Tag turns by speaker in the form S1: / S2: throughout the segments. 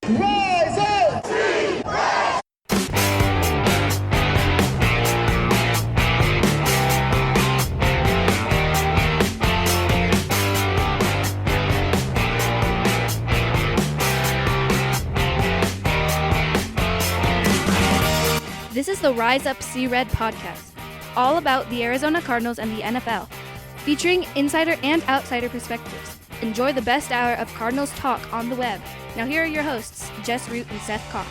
S1: Rise up!
S2: This is the Rise Up See Red podcast, all about the Arizona Cardinals and the NFL, featuring insider and outsider perspectives. Enjoy the best hour of Cardinals talk on the web. Now here are your hosts, Jess Root and Seth Cox.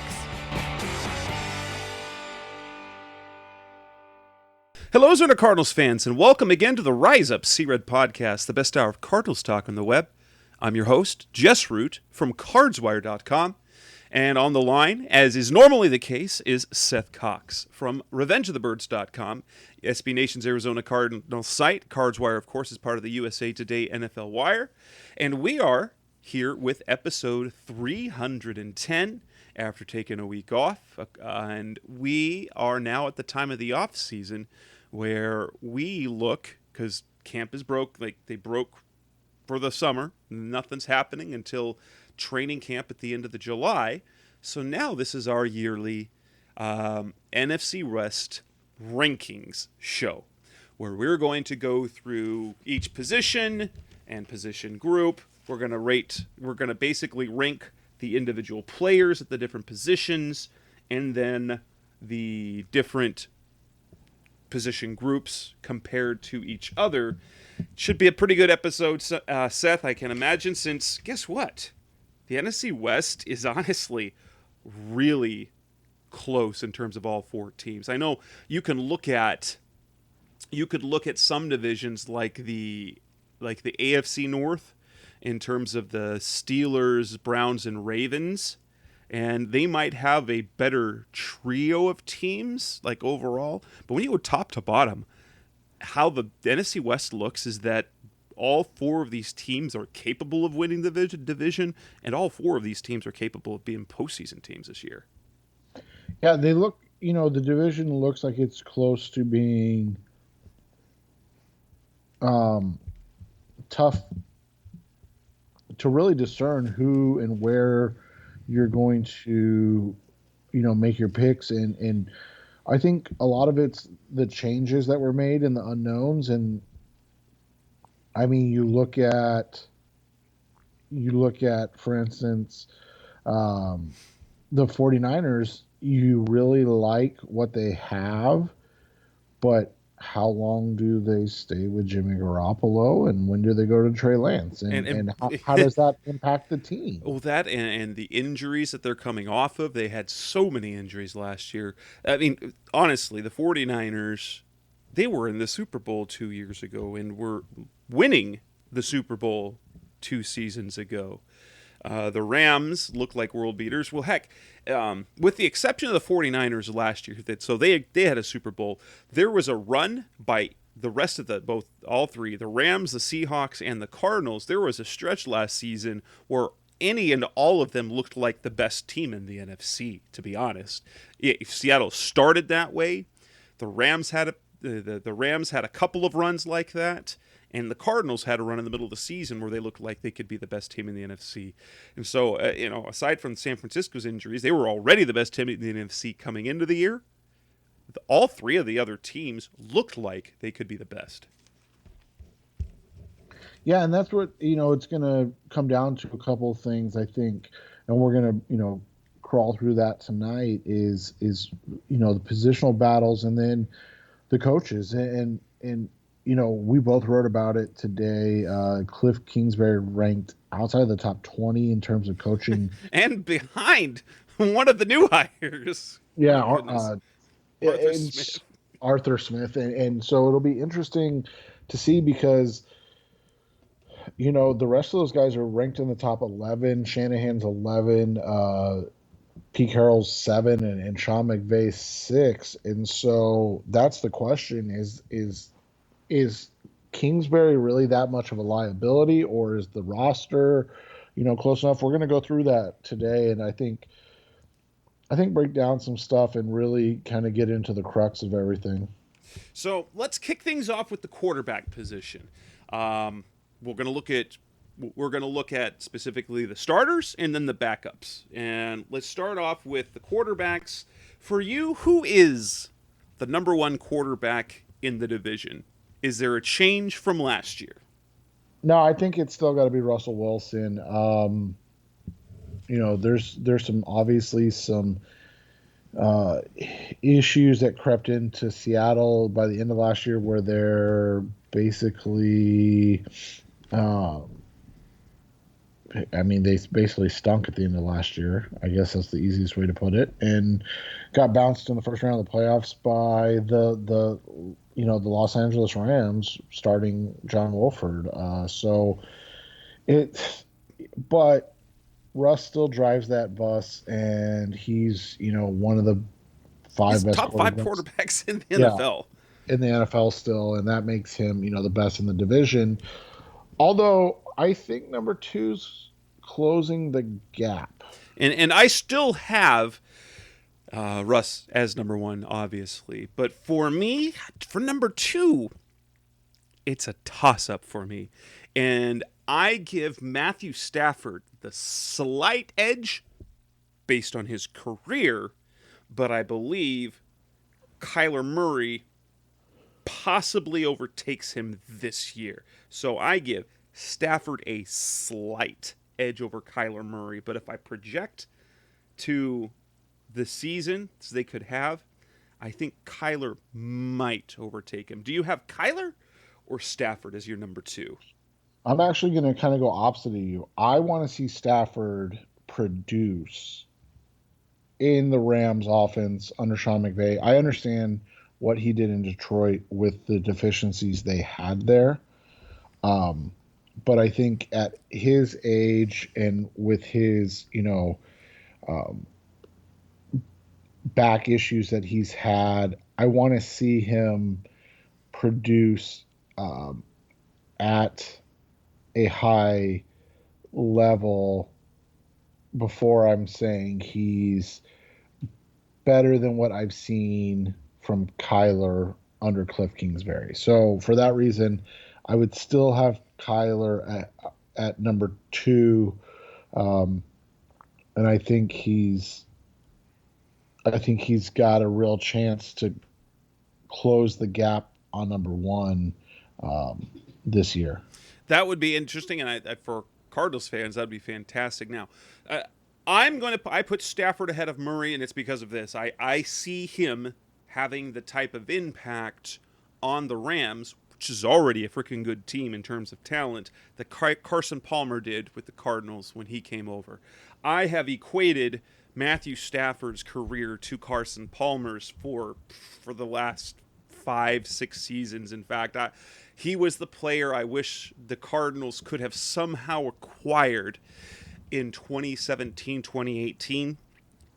S3: Hello, Arizona Cardinals fans, and welcome again to the Rise Up See Red podcast, the best hour of Cardinals talk on the web. I'm your host, Jess Root from CardsWire.com. And on the line, as is normally the case, is Seth Cox from RevengeOfTheBirds.com, SB Nation's Arizona Cardinals site. CardsWire, of course, is part of the USA Today NFL Wire. And we are here with episode 310 after taking a week off. And we are now at the time of the off season where we look, because camp is broke, like they broke for the summer. Nothing's happening until training camp at the end of the July. So now this is our yearly NFC West rankings show, where we're going to go through each position and position group. We're going to basically rank the individual players at the different positions, and then the different position groups compared to each other. Should be a pretty good episode, Seth, I can imagine, since guess what? The NFC West is honestly really close in terms of all four teams. I know you could look at some divisions like the AFC North in terms of the Steelers, Browns, and Ravens, and they might have a better trio of teams like overall. But when you go top to bottom, how the NFC West looks is that all four of these teams are capable of winning the division, and all four of these teams are capable of being postseason teams this year.
S4: Yeah, they look, the division looks like it's close to being tough to really discern who and where you're going to, make your picks. And I think a lot of it's the changes that were made and the unknowns. And I mean, you look at, for instance, the 49ers, you really like what they have, but how long do they stay with Jimmy Garoppolo, and when do they go to Trey Lance? And how does that impact the team?
S3: Oh, that and the injuries that they're coming off of. They had so many injuries last year. I mean, honestly, the 49ers, they were in the Super Bowl 2 years ago and were winning the Super Bowl 2 seasons ago. The Rams look like world beaters. Well, heck, with the exception of the 49ers last year, so they had a Super Bowl. There was a run by the rest of all three, the Rams, the Seahawks, and the Cardinals. There was a stretch last season where any and all of them looked like the best team in the NFC, to be honest. If Seattle started that way, the Rams had a couple of runs like that, and the Cardinals had a run in the middle of the season where they looked like they could be the best team in the NFC. And so, aside from San Francisco's injuries, they were already the best team in the NFC coming into the year. All three of the other teams looked like they could be the best.
S4: Yeah, and that's what, it's going to come down to a couple of things, I think, and we're going to, crawl through that tonight is the positional battles and then the coaches. And we both wrote about it today. Cliff Kingsbury ranked outside of the top 20 in terms of coaching.
S3: And behind one of the new hires.
S4: Yeah,
S3: Arthur Smith.
S4: And so it'll be interesting to see because, the rest of those guys are ranked in the top 11. Shanahan's 11, Pete Carroll's 7, and Sean McVay's 6. And so that's the question is Kingsbury really that much of a liability, or is the roster, close enough? We're going to go through that today, and I think break down some stuff and really kind of get into the crux of everything.
S3: So let's kick things off with the quarterback position. We're going to look at we're going to look at specifically the starters and then the backups. And let's start off with the quarterbacks. For you, who is the number one quarterback in the division? Is there a change from last year?
S4: No, I think it's still got to be Russell Wilson. There's some obviously some issues that crept into Seattle by the end of last year, where they're basically, they basically stunk at the end of last year. I guess that's the easiest way to put it, and got bounced in the first round of the playoffs by the Los Angeles Rams, starting John Wolford. But Russ still drives that bus, and he's one of the
S3: He's
S4: best
S3: top five
S4: quarterbacks.
S3: quarterbacks in the
S4: Yeah,
S3: NFL.
S4: in the NFL still, and that makes him the best in the division. Although I think number two's closing the gap.
S3: And I still have Russ as number one, obviously. But for me, for number two, it's a toss-up for me. And I give Matthew Stafford the slight edge based on his career, but I believe Kyler Murray possibly overtakes him this year. So I give Stafford a slight edge over Kyler Murray. But if I project to the seasons they could have, I think Kyler might overtake him. Do you have Kyler or Stafford as your number two?
S4: I'm actually going to kind of go opposite of you. I want to see Stafford produce in the Rams offense under Sean McVay. I understand what he did in Detroit with the deficiencies they had there. But I think at his age and with his, back issues that he's had, I want to see him produce at a high level before I'm saying he's better than what I've seen from Kyler under Cliff Kingsbury. So for that reason, I would still have Kyler at number two, and I think he's got a real chance to close the gap on number one this year.
S3: That would be interesting, and for Cardinals fans, that'd be fantastic. Now, I put Stafford ahead of Murray, and it's because of this. I see him having the type of impact on the Rams, which is already a freaking good team in terms of talent, that Carson Palmer did with the Cardinals when he came over. I have equated Matthew Stafford's career to Carson Palmer's for the last 5-6 seasons. In fact, he was the player I wish the Cardinals could have somehow acquired in 2017, 2018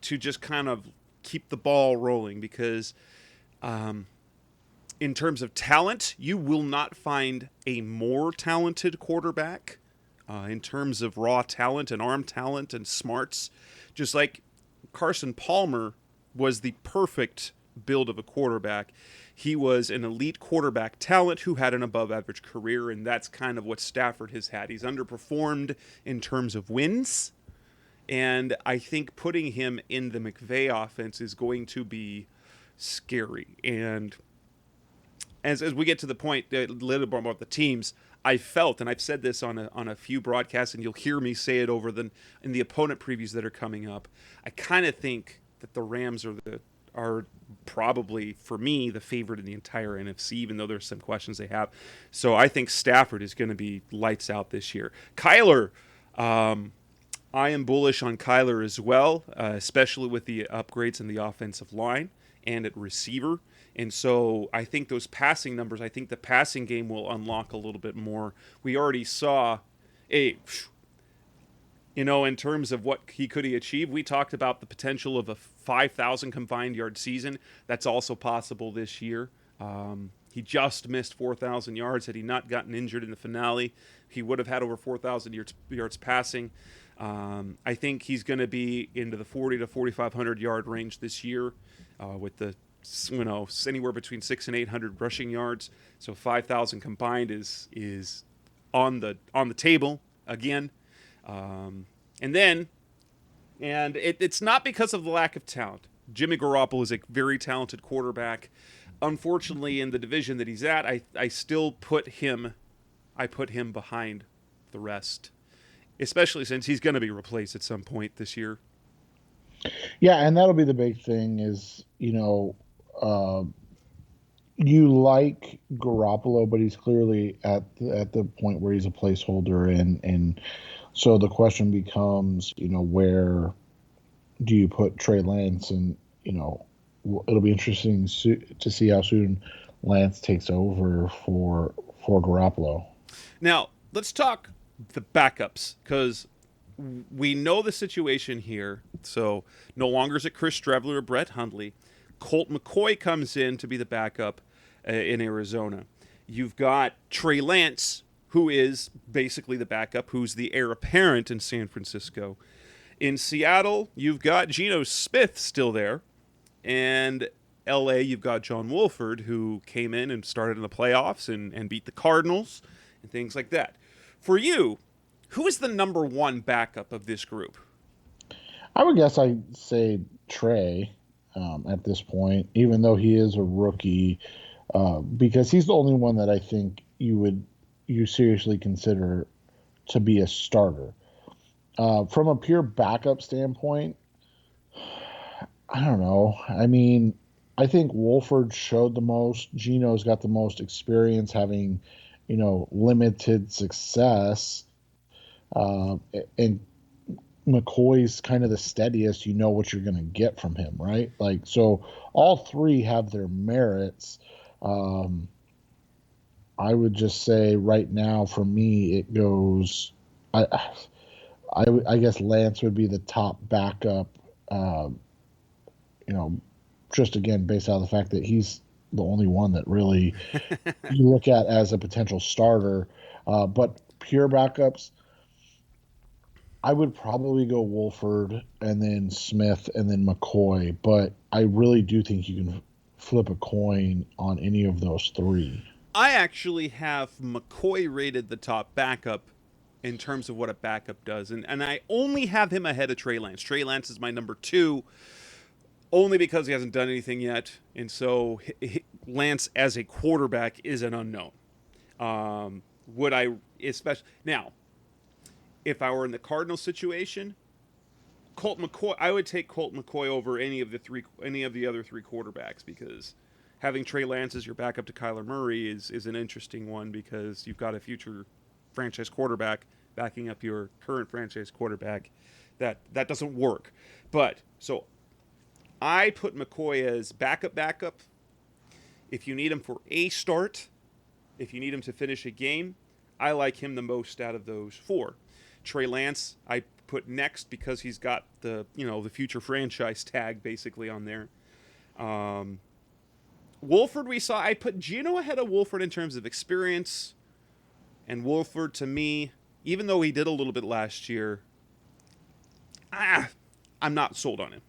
S3: to just kind of keep the ball rolling, because in terms of talent, you will not find a more talented quarterback in terms of raw talent and arm talent and smarts. Just like Carson Palmer was the perfect build of a quarterback. He was an elite quarterback talent who had an above-average career, and that's kind of what Stafford has had. He's underperformed in terms of wins, and I think putting him in the McVay offense is going to be scary. And as we get to the point a little bit about the teams, I felt, and I've said this on a few broadcasts, and you'll hear me say it in the opponent previews that are coming up, I kind of think that the Rams are probably, for me, the favorite in the entire NFC, even though there's some questions they have. So I think Stafford is going to be lights out this year. Kyler, I am bullish on Kyler as well, especially with the upgrades in the offensive line and at receiver. And so I think those passing numbers, I think the passing game will unlock a little bit more. We already saw in terms of what he could achieve, we talked about the potential of a 5,000 combined yard season. That's also possible this year. He just missed 4,000 yards. Had he not gotten injured in the finale, he would have had over 4,000 yards passing. I think he's going to be into the 40 to 4,500 yard range this year with the anywhere between 600 and 800 rushing yards. So 5,000 combined is on the table. again. And it's not because of the lack of talent. Jimmy Garoppolo is a very talented quarterback. Unfortunately, in the division that he's at, I still put him behind the rest, especially since he's going to be replaced at some point this year.
S4: Yeah, and that'll be the big thing is, uh, you like Garoppolo, but he's clearly at the point where he's a placeholder, and so the question becomes, where do you put Trey Lance? And it'll be interesting to see how soon Lance takes over for Garoppolo.
S3: Now let's talk the backups, because we know the situation here. So no longer is it Chris Streveler or Brett Hundley. Colt McCoy comes in to be the backup in Arizona. You've got Trey Lance, who is basically the backup, who's the heir apparent in San Francisco. In Seattle, you've got Geno Smith still there. And LA, you've got John Wolford, who came in and started in the playoffs and beat the Cardinals and things like that. For you, who is the number one backup of this group?
S4: I would guess I'd say Trey at this point, even though he is a rookie, because he's the only one that I think you seriously consider to be a starter. From a pure backup standpoint, I don't know. I mean, I think Wolford showed the most. Geno's got the most experience, having, limited success. And McCoy's kind of the steadiest. You know what you're going to get from him, right? Like, so all three have their merits. I would just say right now, for me, it goes. I guess Lance would be the top backup. Just again based out of the fact that he's the only one that really you look at as a potential starter. But pure backups, I would probably go Wolford and then Smith and then McCoy. But I really do think you can flip a coin on any of those three.
S3: I actually have McCoy rated the top backup in terms of what a backup does. And I only have him ahead of Trey Lance. Trey Lance is my number 2. Only because he hasn't done anything yet, and so Lance as a quarterback is an unknown. Would I, especially now, if I were in the Cardinals situation, Colt McCoy, I would take Colt McCoy over any of the other 3 quarterbacks, because having Trey Lance as your backup to Kyler Murray is an interesting one, because you've got a future franchise quarterback backing up your current franchise quarterback. That doesn't work, but so. I put McCoy as backup. If you need him for a start, if you need him to finish a game, I like him the most out of those 4. Trey Lance, I put next because he's got the future franchise tag basically on there. Wolford, I put Geno ahead of Wolford in terms of experience, and Wolford to me, even though he did a little bit last year, I'm not sold on him.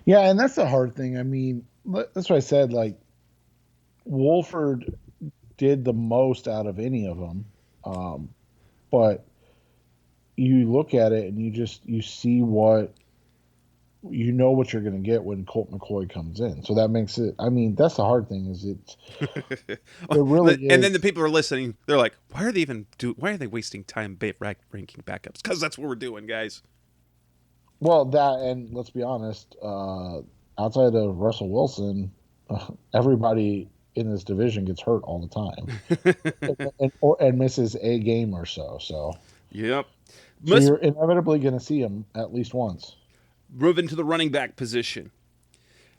S4: Yeah, and that's the hard thing. I mean, that's what I said. Like, Wolford did the most out of any of them, but you look at it and you see what what you're going to get when Colt McCoy comes in. So that makes it. I mean, that's the hard thing. Is it really is.
S3: And then the people are listening. They're like, why are they wasting time ranking backups? Because that's what we're doing, guys.
S4: Well, that, and let's be honest, outside of Russell Wilson, everybody in this division gets hurt all the time and misses a game or so. So,
S3: yep.
S4: So you're inevitably going to see him at least once.
S3: Moving to the running back position.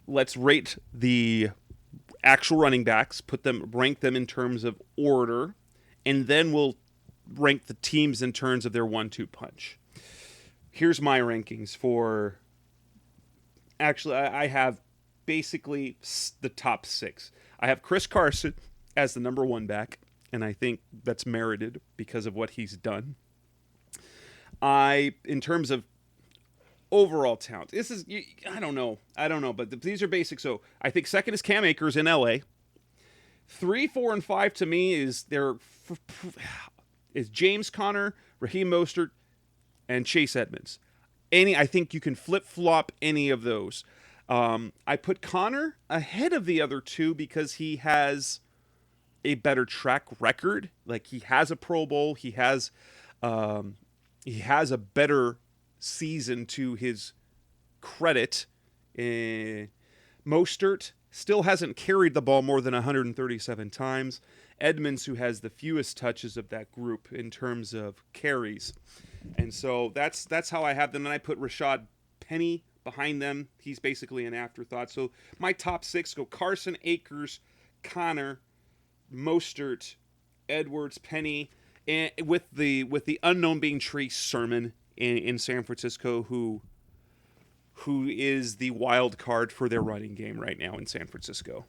S3: Let's rate the actual running backs, rank them in terms of order, and then we'll rank the teams in terms of their 1-2 punch. Here's my rankings for. Actually, I have basically the top 6. I have Chris Carson as the number 1 back, and I think that's merited because of what he's done. In terms of overall talent, I don't know, but these are basic. So I think second is Cam Akers in LA. 3, 4, and 5 to me is is James Conner, Raheem Mostert, and Chase Edmonds. I think you can flip-flop any of those. I put Conner ahead of the other two because he has a better track record. Like, he has a Pro Bowl. He has a better season to his credit. Mostert still hasn't carried the ball more than 137 times. Edmonds, who has the fewest touches of that group in terms of carries. And so that's how I have them. And I put Rashad Penny behind them. He's basically an afterthought. So my top six go Carson, Akers, Conner, Mostert, Edwards, Penny, and with the unknown being Trey Sermon in San Francisco, who is the wild card for their running game right now in San Francisco.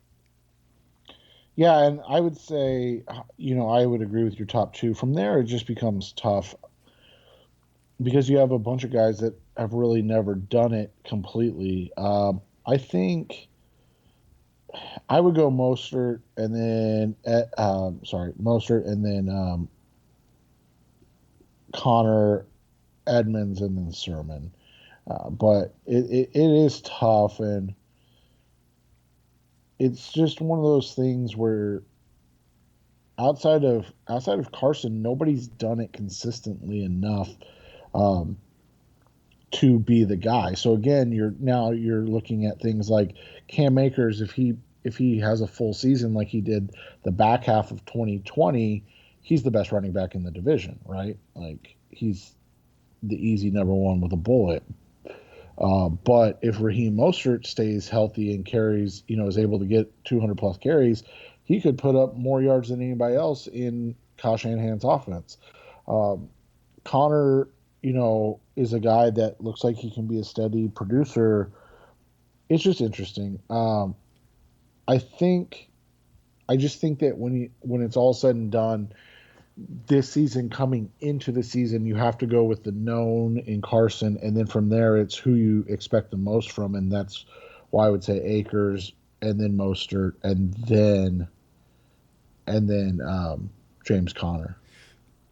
S4: Yeah, and I would say, I would agree with your top two. From there, it just becomes tough because you have a bunch of guys that have really never done it completely. I think I would go Mostert and then Connor, Edmonds, and then Sermon. But it is tough, and it's just one of those things where outside of Carson, nobody's done it consistently enough to be the guy. So again, you're looking at things like Cam Akers. If he has a full season like he did the back half of 2020, he's the best running back in the division, right? Like, he's the easy number one with a bullet. But if Raheem Mostert stays healthy and carries, is able to get 200 plus carries, he could put up more yards than anybody else in Kyle Shanahan's offense. Connor, is a guy that looks like he can be a steady producer. It's just interesting. I just think that when it's all said and done, this season, coming into the season, you have to go with the known in Carson, and then from there it's who you expect the most from, and that's why I would say Akers, and then Mostert, and then James Conner.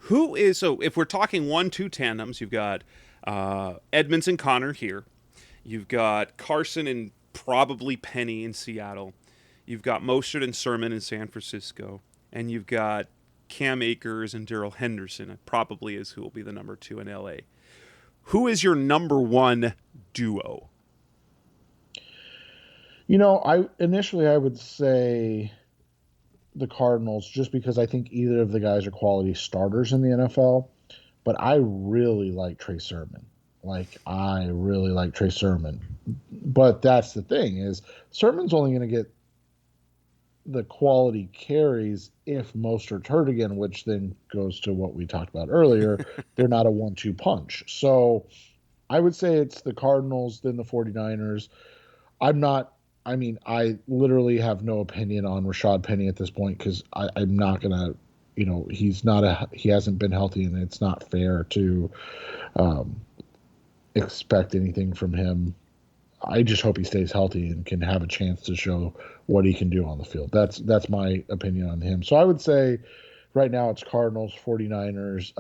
S3: So if we're talking 1-2 tandems, you've got Edmonds and Conner here. You've got Carson and probably Penny in Seattle. You've got Mostert and Sermon in San Francisco, and you've got Cam Akers and Darrell Henderson probably is who will be the number 2 in LA. Who is your number 1 duo?
S4: I would say the Cardinals, just because I think either of the guys are quality starters in the NFL, but I really like Trey Sermon. But that's the thing, is Sermon's only going to get the quality carries if Mostert's hurt again, which then goes to what we talked about earlier. They're not a 1-2 punch. So I would say it's the Cardinals, then the 49ers. I literally have no opinion on Rashad Penny at this point, because I'm not going to, he hasn't been healthy, and it's not fair to expect anything from him. I just hope he stays healthy and can have a chance to show what he can do on the field. That's my opinion on him. So I would say right now it's Cardinals, 49ers,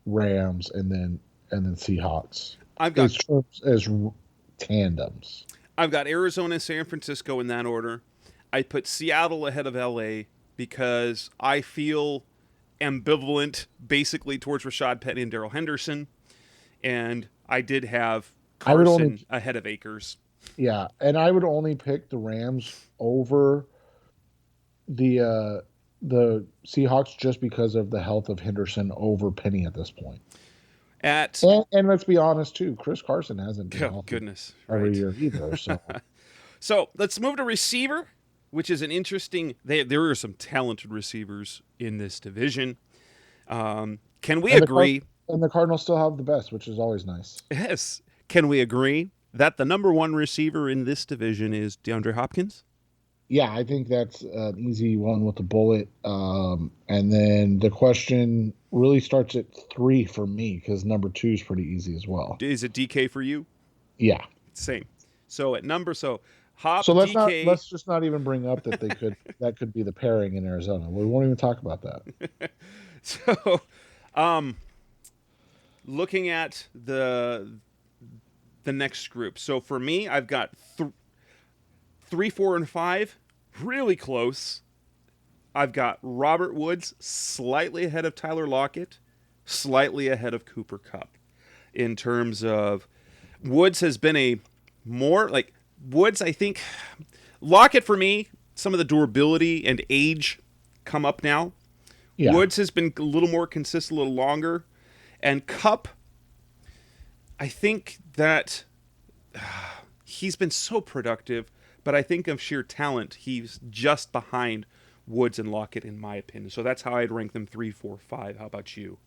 S4: Rams, and then Seahawks.
S3: I've got
S4: as tandems.
S3: I've got Arizona, San Francisco in that order. I put Seattle ahead of LA because I feel ambivalent basically towards Rashad Penny and Darrell Henderson, and I did have Carson ahead of Akers.
S4: Yeah, and I would only pick the Rams over the Seahawks just because of the health of Henderson over Penny at this point. And let's be honest too, Chris Carson hasn't been healthy every year either. So,
S3: so let's move to receiver, which is an interesting. There are some talented receivers in this division. Can we agree?
S4: And the Cardinals still have the best, which is always nice.
S3: Yes. Can we agree that the number 1 receiver in this division is DeAndre Hopkins?
S4: Yeah, I think that's an easy one with the bullet. And then the question really starts at 3 for me, because number 2 is pretty easy as well.
S3: Is it DK for you?
S4: Yeah.
S3: Same. So at number Hop,
S4: So
S3: DK.
S4: let's just not even bring up that that could be the pairing in Arizona. We won't even talk about that.
S3: So, um, looking at the next group. So for me, I've got 3, 4, and 5 really close. I've got Robert Woods slightly ahead of Tyler Lockett, slightly ahead of Cooper Kupp. In terms of Woods has been a more like Woods, I think Lockett for me, some of the durability and age come up now.
S4: Yeah.
S3: Woods has been a little more consistent, a little longer. And Kupp, I think that he's been so productive, but I think of sheer talent, he's just behind Woods and Lockett, in my opinion. So that's how I'd rank them 3, 4, 5. How about you?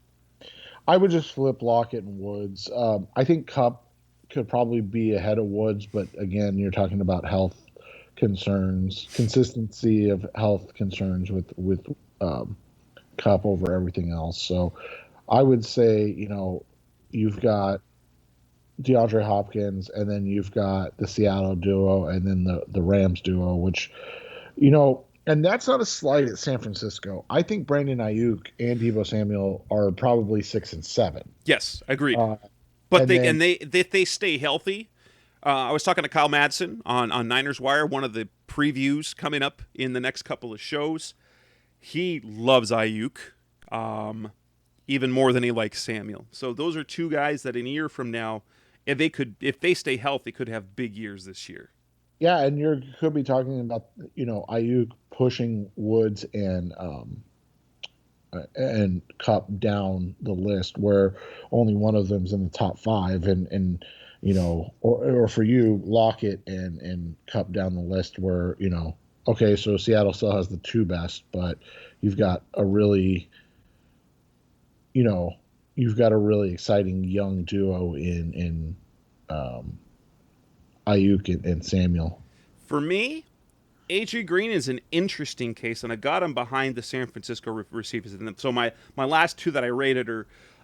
S4: I would just flip Lockett and Woods. I think Cup could probably be ahead of Woods, but again, you're talking about health concerns, consistency of health concerns with um, Cup over everything else. So I would say, you've got DeAndre Hopkins, and then you've got the Seattle duo, and then the Rams duo, which and that's not a slight at San Francisco. I think Brandon Ayuk and Deebo Samuel are probably 6 and 7.
S3: Yes, agreed.
S4: Uh,
S3: But
S4: and
S3: they
S4: then,
S3: and they if they stay healthy. I was talking to Kyle Madsen on Niners Wire, one of the previews coming up in the next couple of shows. He loves Ayuk, even more than he likes Samuel. So those are two guys that in a year from now, if they stay healthy, could have big years this year.
S4: yeah, and you could be talking about Ayuk pushing Woods and Cup down the list, where only one of them's in the top five, and or for you Lockett and Cup down the list, where okay, so Seattle still has the two best, but you've got a really you know you've got a really exciting young duo in um, Ayuk and Samuel.
S3: For me, AJ Green is an interesting case, and I got him behind the San Francisco receivers. And so my last two that I rated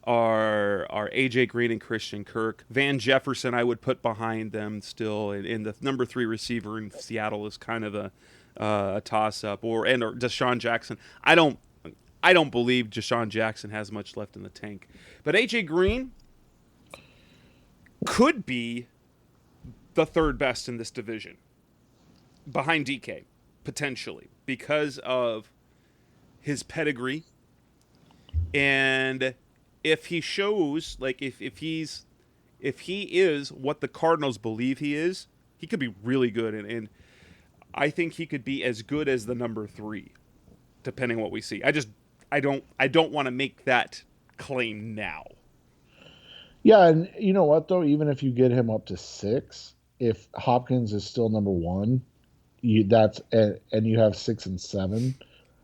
S3: are AJ Green and Christian Kirk. Van Jefferson I would put behind them still, and the number 3 receiver in Seattle is kind of a toss up, or Deshaun Jackson. I don't believe Deshaun Jackson has much left in the tank, but AJ Green could be the third best in this division, behind DK, potentially, because of his pedigree. And if he shows, like, if he is what the Cardinals believe he is, he could be really good. And I think he could be as good as the number 3, depending on what we see. I don't want to make that claim now.
S4: Yeah, and you know what though? Even if you get him up to 6, if Hopkins is still number 1, and you have 6 and 7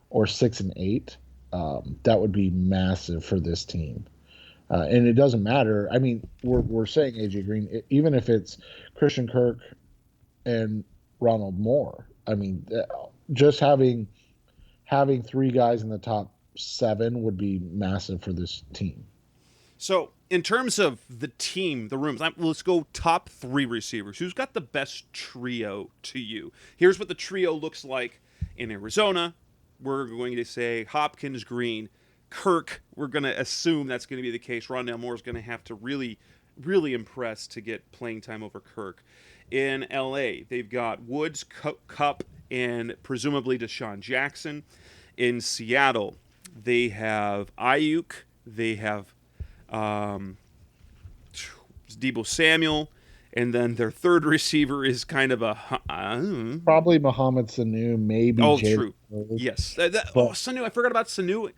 S4: or 6 and 8, that would be massive for this team. And it doesn't matter. I mean, we're saying AJ Green, even if it's Christian Kirk and Ronald Moore. I mean, just having 3 guys in the top 7 would be massive for this team.
S3: So, in terms of the team, the rooms, let's go top 3 receivers. Who's got the best trio to you? Here's what the trio looks like in Arizona. We're going to say Hopkins, Green, Kirk. We're going to assume that's going to be the case. Rondale Moore is going to have to really, really impress to get playing time over Kirk. In LA, they've got Woods, Kupp, and presumably Deshaun Jackson. In Seattle, they have Ayuk. They have Deebo Samuel, and then their third receiver is kind of
S4: Probably Mohamed Sanu, maybe.
S3: Oh,
S4: Jalen
S3: true.
S4: Hurts.
S3: Yes. Sanu. I forgot about Sanu.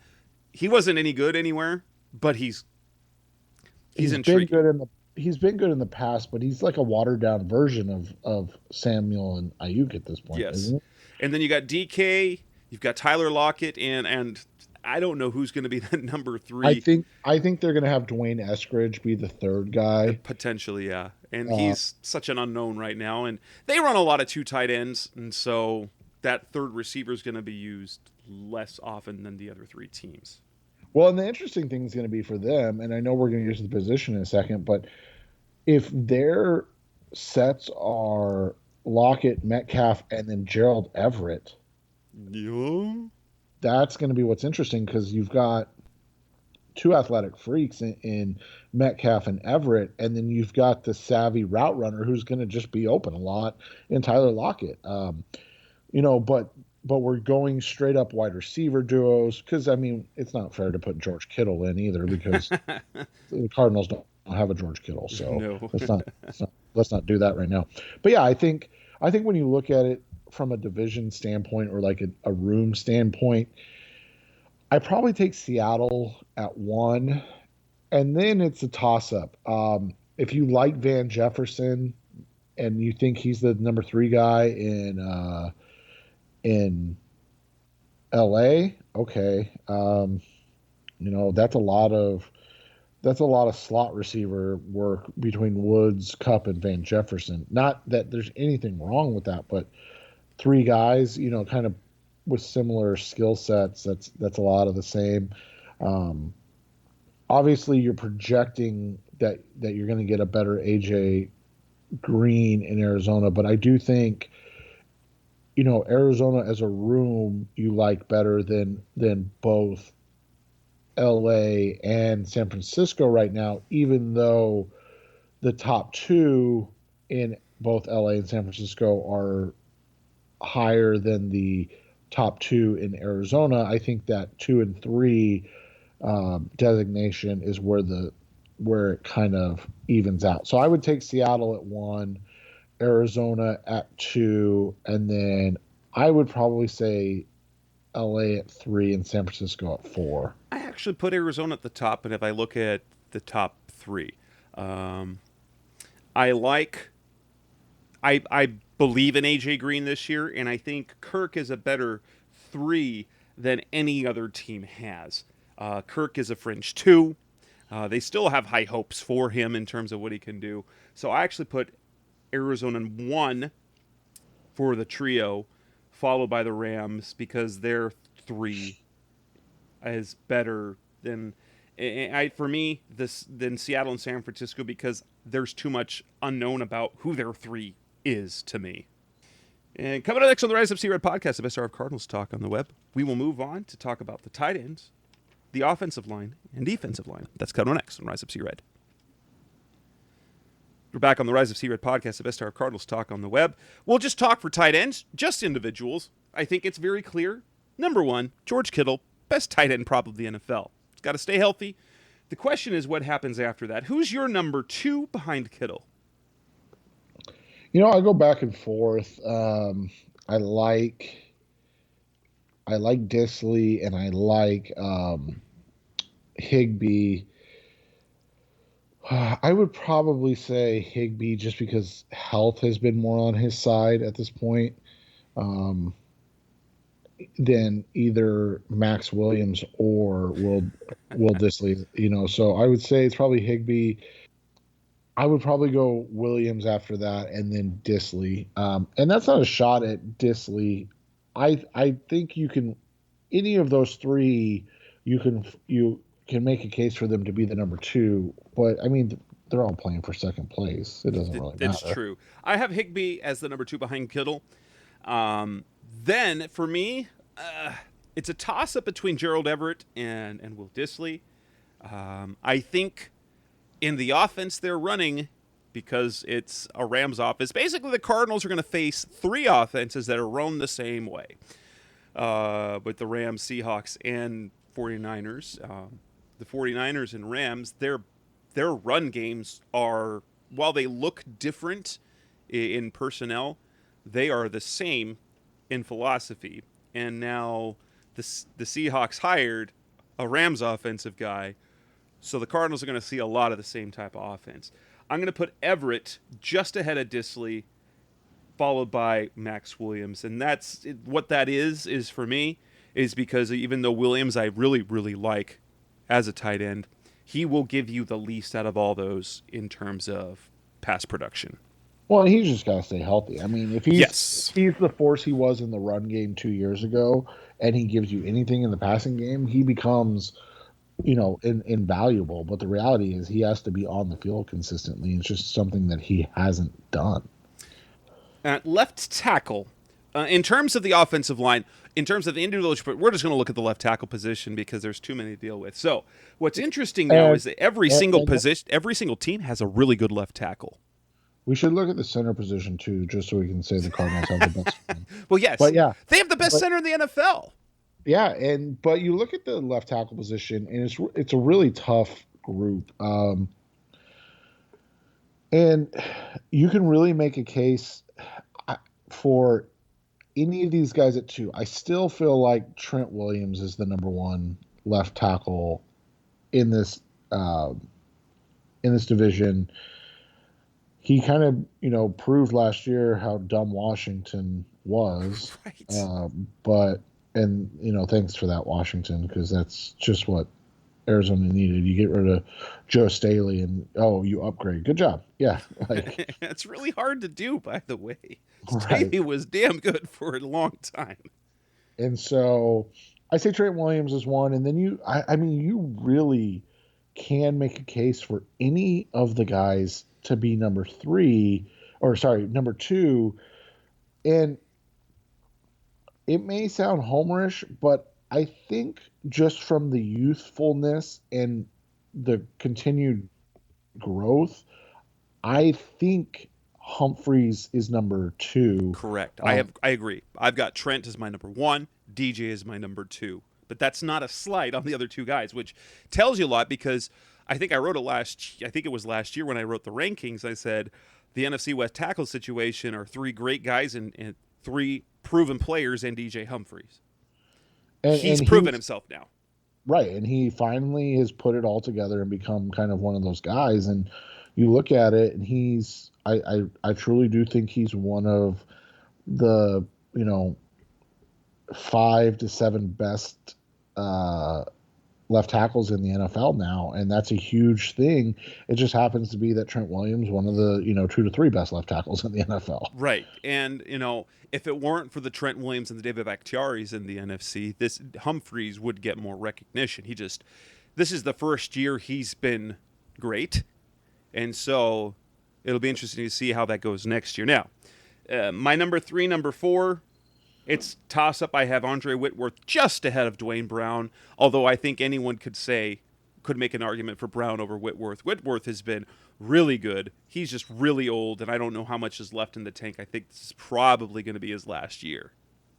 S3: He wasn't any good anywhere, but he's intriguing.
S4: He's been good in the past, but he's like a watered down version of Samuel and Ayuk at this point,
S3: Yes.
S4: isn't it?
S3: And then you got DK. You've got Tyler Lockett, and I don't know who's going to be the number 3.
S4: I think they're going to have Dwayne Eskridge be the third guy.
S3: Potentially, yeah. And he's such an unknown right now. And they run a lot of 2 tight ends, and so that third receiver is going to be used less often than the other 3 teams.
S4: Well, and the interesting thing is going to be for them, and I know we're going to get to the position in a second, but if their sets are Lockett, Metcalf, and then Gerald Everett.
S3: Yeah.
S4: That's going to be what's interesting because you've got two athletic freaks in Metcalf and Everett, and then you've got the savvy route runner who's going to just be open a lot in Tyler Lockett. But we're going straight up wide receiver duos because I mean it's not fair to put George Kittle in either because the Cardinals don't have a George Kittle, so
S3: No.
S4: let's not do that right now. But yeah, I think when you look at it from a division standpoint or like a room standpoint, I probably take Seattle at 1, and then it's a toss up. If you like Van Jefferson and you think he's the number 3 guy in LA, okay. That's a lot of slot receiver work between Woods, Cup, and Van Jefferson. Not that there's anything wrong with that, but 3 guys, kind of with similar skill sets. That's a lot of the same. Um, Obviously, you're projecting that you're going to get a better AJ Green in Arizona, but I do think Arizona as a room you like better than both LA and San Francisco right now, even though the top 2 in both LA and San Francisco are higher than the top 2 in Arizona. I think that 2 and 3 designation is where it kind of evens out. So I would take Seattle at 1, Arizona at 2, and then I would probably say LA at 3 and San Francisco at 4.
S3: I actually put Arizona at the top, and if I look at the top 3, um, I like. I believe in AJ Green this year, and I think Kirk is a better 3 than any other team has. Kirk is a fringe 2. They still have high hopes for him in terms of what he can do. So I actually put Arizona 1 for the trio, followed by the Rams because their 3 is better than for me than Seattle and San Francisco because there's too much unknown about who their 3 is to me. And coming up next on the Rise Up C Red podcast, the best hour of Cardinals talk on the web, we will move on to talk about the tight ends, the offensive line, and defensive line. That's coming next on Rise Up C Red. We're back on the Rise of C Red podcast, the best hour of Cardinals talk on the web. We'll just talk for tight ends, just individuals. I think it's very clear. Number 1, George Kittle, best tight end probably in the NFL. He's got to stay healthy. The question is what happens after that. Who's your number 2 behind Kittle?
S4: I go back and forth. I like Disley and I like Higbee. I would probably say Higbee just because health has been more on his side at this point than either Max Williams or Will Disley. So I would say it's probably Higbee. I would probably go Williams after that, and then Disley. And that's not a shot at Disley. I think you can any of those 3 you can make a case for them to be the number 2. But I mean they're all playing for second place. It doesn't really matter.
S3: That's true. I have Higbee as the number 2 behind Kittle. Then for me, it's a toss up between Gerald Everett and Will Disley. I think. In the offense they're running, because it's a Rams offense, basically the Cardinals are going to face 3 offenses that are run the same way. With the Rams, Seahawks, and 49ers. The 49ers and Rams, their run games are, while they look different in personnel, they are the same in philosophy. And now the Seahawks hired a Rams offensive guy, so the Cardinals are going to see a lot of the same type of offense. I'm going to put Everett just ahead of Disley, followed by Max Williams. And that's what that is for me, is because even though Williams I really, really like as a tight end, he will give you the least out of all those in terms of pass production.
S4: Well, he's just got to stay healthy. I mean, if he's the force he was in the run game 2 years ago, and he gives you anything in the passing game, he becomes invaluable. But the reality is he has to be on the field consistently. It's just something that he hasn't done.
S3: Left tackle. In terms of the offensive line, in terms of the individual, we're just going to look at the left tackle position because there's too many to deal with. So, what's interesting now
S4: And,
S3: is that every
S4: and,
S3: single
S4: and
S3: position, every single team has a really good left tackle.
S4: we should look at the center position too, just so we can say the Cardinals have the best one.
S3: Well, yes,
S4: But yeah,
S3: they have the best
S4: but
S3: center in the NFL.
S4: yeah, but you look at the left tackle position, and it's a really tough group. And you can really make a case for any of these guys at two. I still feel like Trent Williams is the number one left tackle in this division. He kind of proved last year how dumb Washington was,
S3: Right.
S4: but thanks for that, Washington, because that's just what Arizona needed. You get rid of Joe Staley and you upgrade. Good job. Yeah, like
S3: It's really hard to do, by the way.
S4: right.
S3: Staley was damn good for a long time.
S4: And so I say Trent Williams is one, and then I mean, you really can make a case for any of the guys to be number three, or sorry, number two. And it may sound homerish, but I think just from the youthfulness and the continued growth, I think Humphreys is number two.
S3: Correct.
S4: Uh,
S3: I agree. I've got Trent as my number one, DJ is my number two. But that's not a slight on the other two guys, which tells you a lot because I think it was last year when I wrote the rankings. I said the NFC West tackle situation are three great guys and three proven players and DJ Humphreys.
S4: and
S3: He's proven
S4: he's
S3: himself now.
S4: right, and he finally has put it all together and become kind of one of those guys. And you look at it, and I truly do think he's one of the 5 to 7 best uh, left tackles in the NFL now, and that's a huge thing. It just happens to be that Trent Williams, one of the 2 to 3 best left tackles in the NFL.
S3: Right. And, if it weren't for the Trent Williams and the David Bakhtiaris in the NFC, this Humphreys would get more recognition. This is the first year he's been great. And so it'll be interesting to see how that goes next year. Now, my number 3, number 4, it's toss up. I have Andre Whitworth just ahead of Dwayne Brown, although I think anyone could make an argument for Brown over Whitworth. Whitworth has been really good. He's just really old, and I don't know how much is left in the tank. I think this is probably going to be his last year.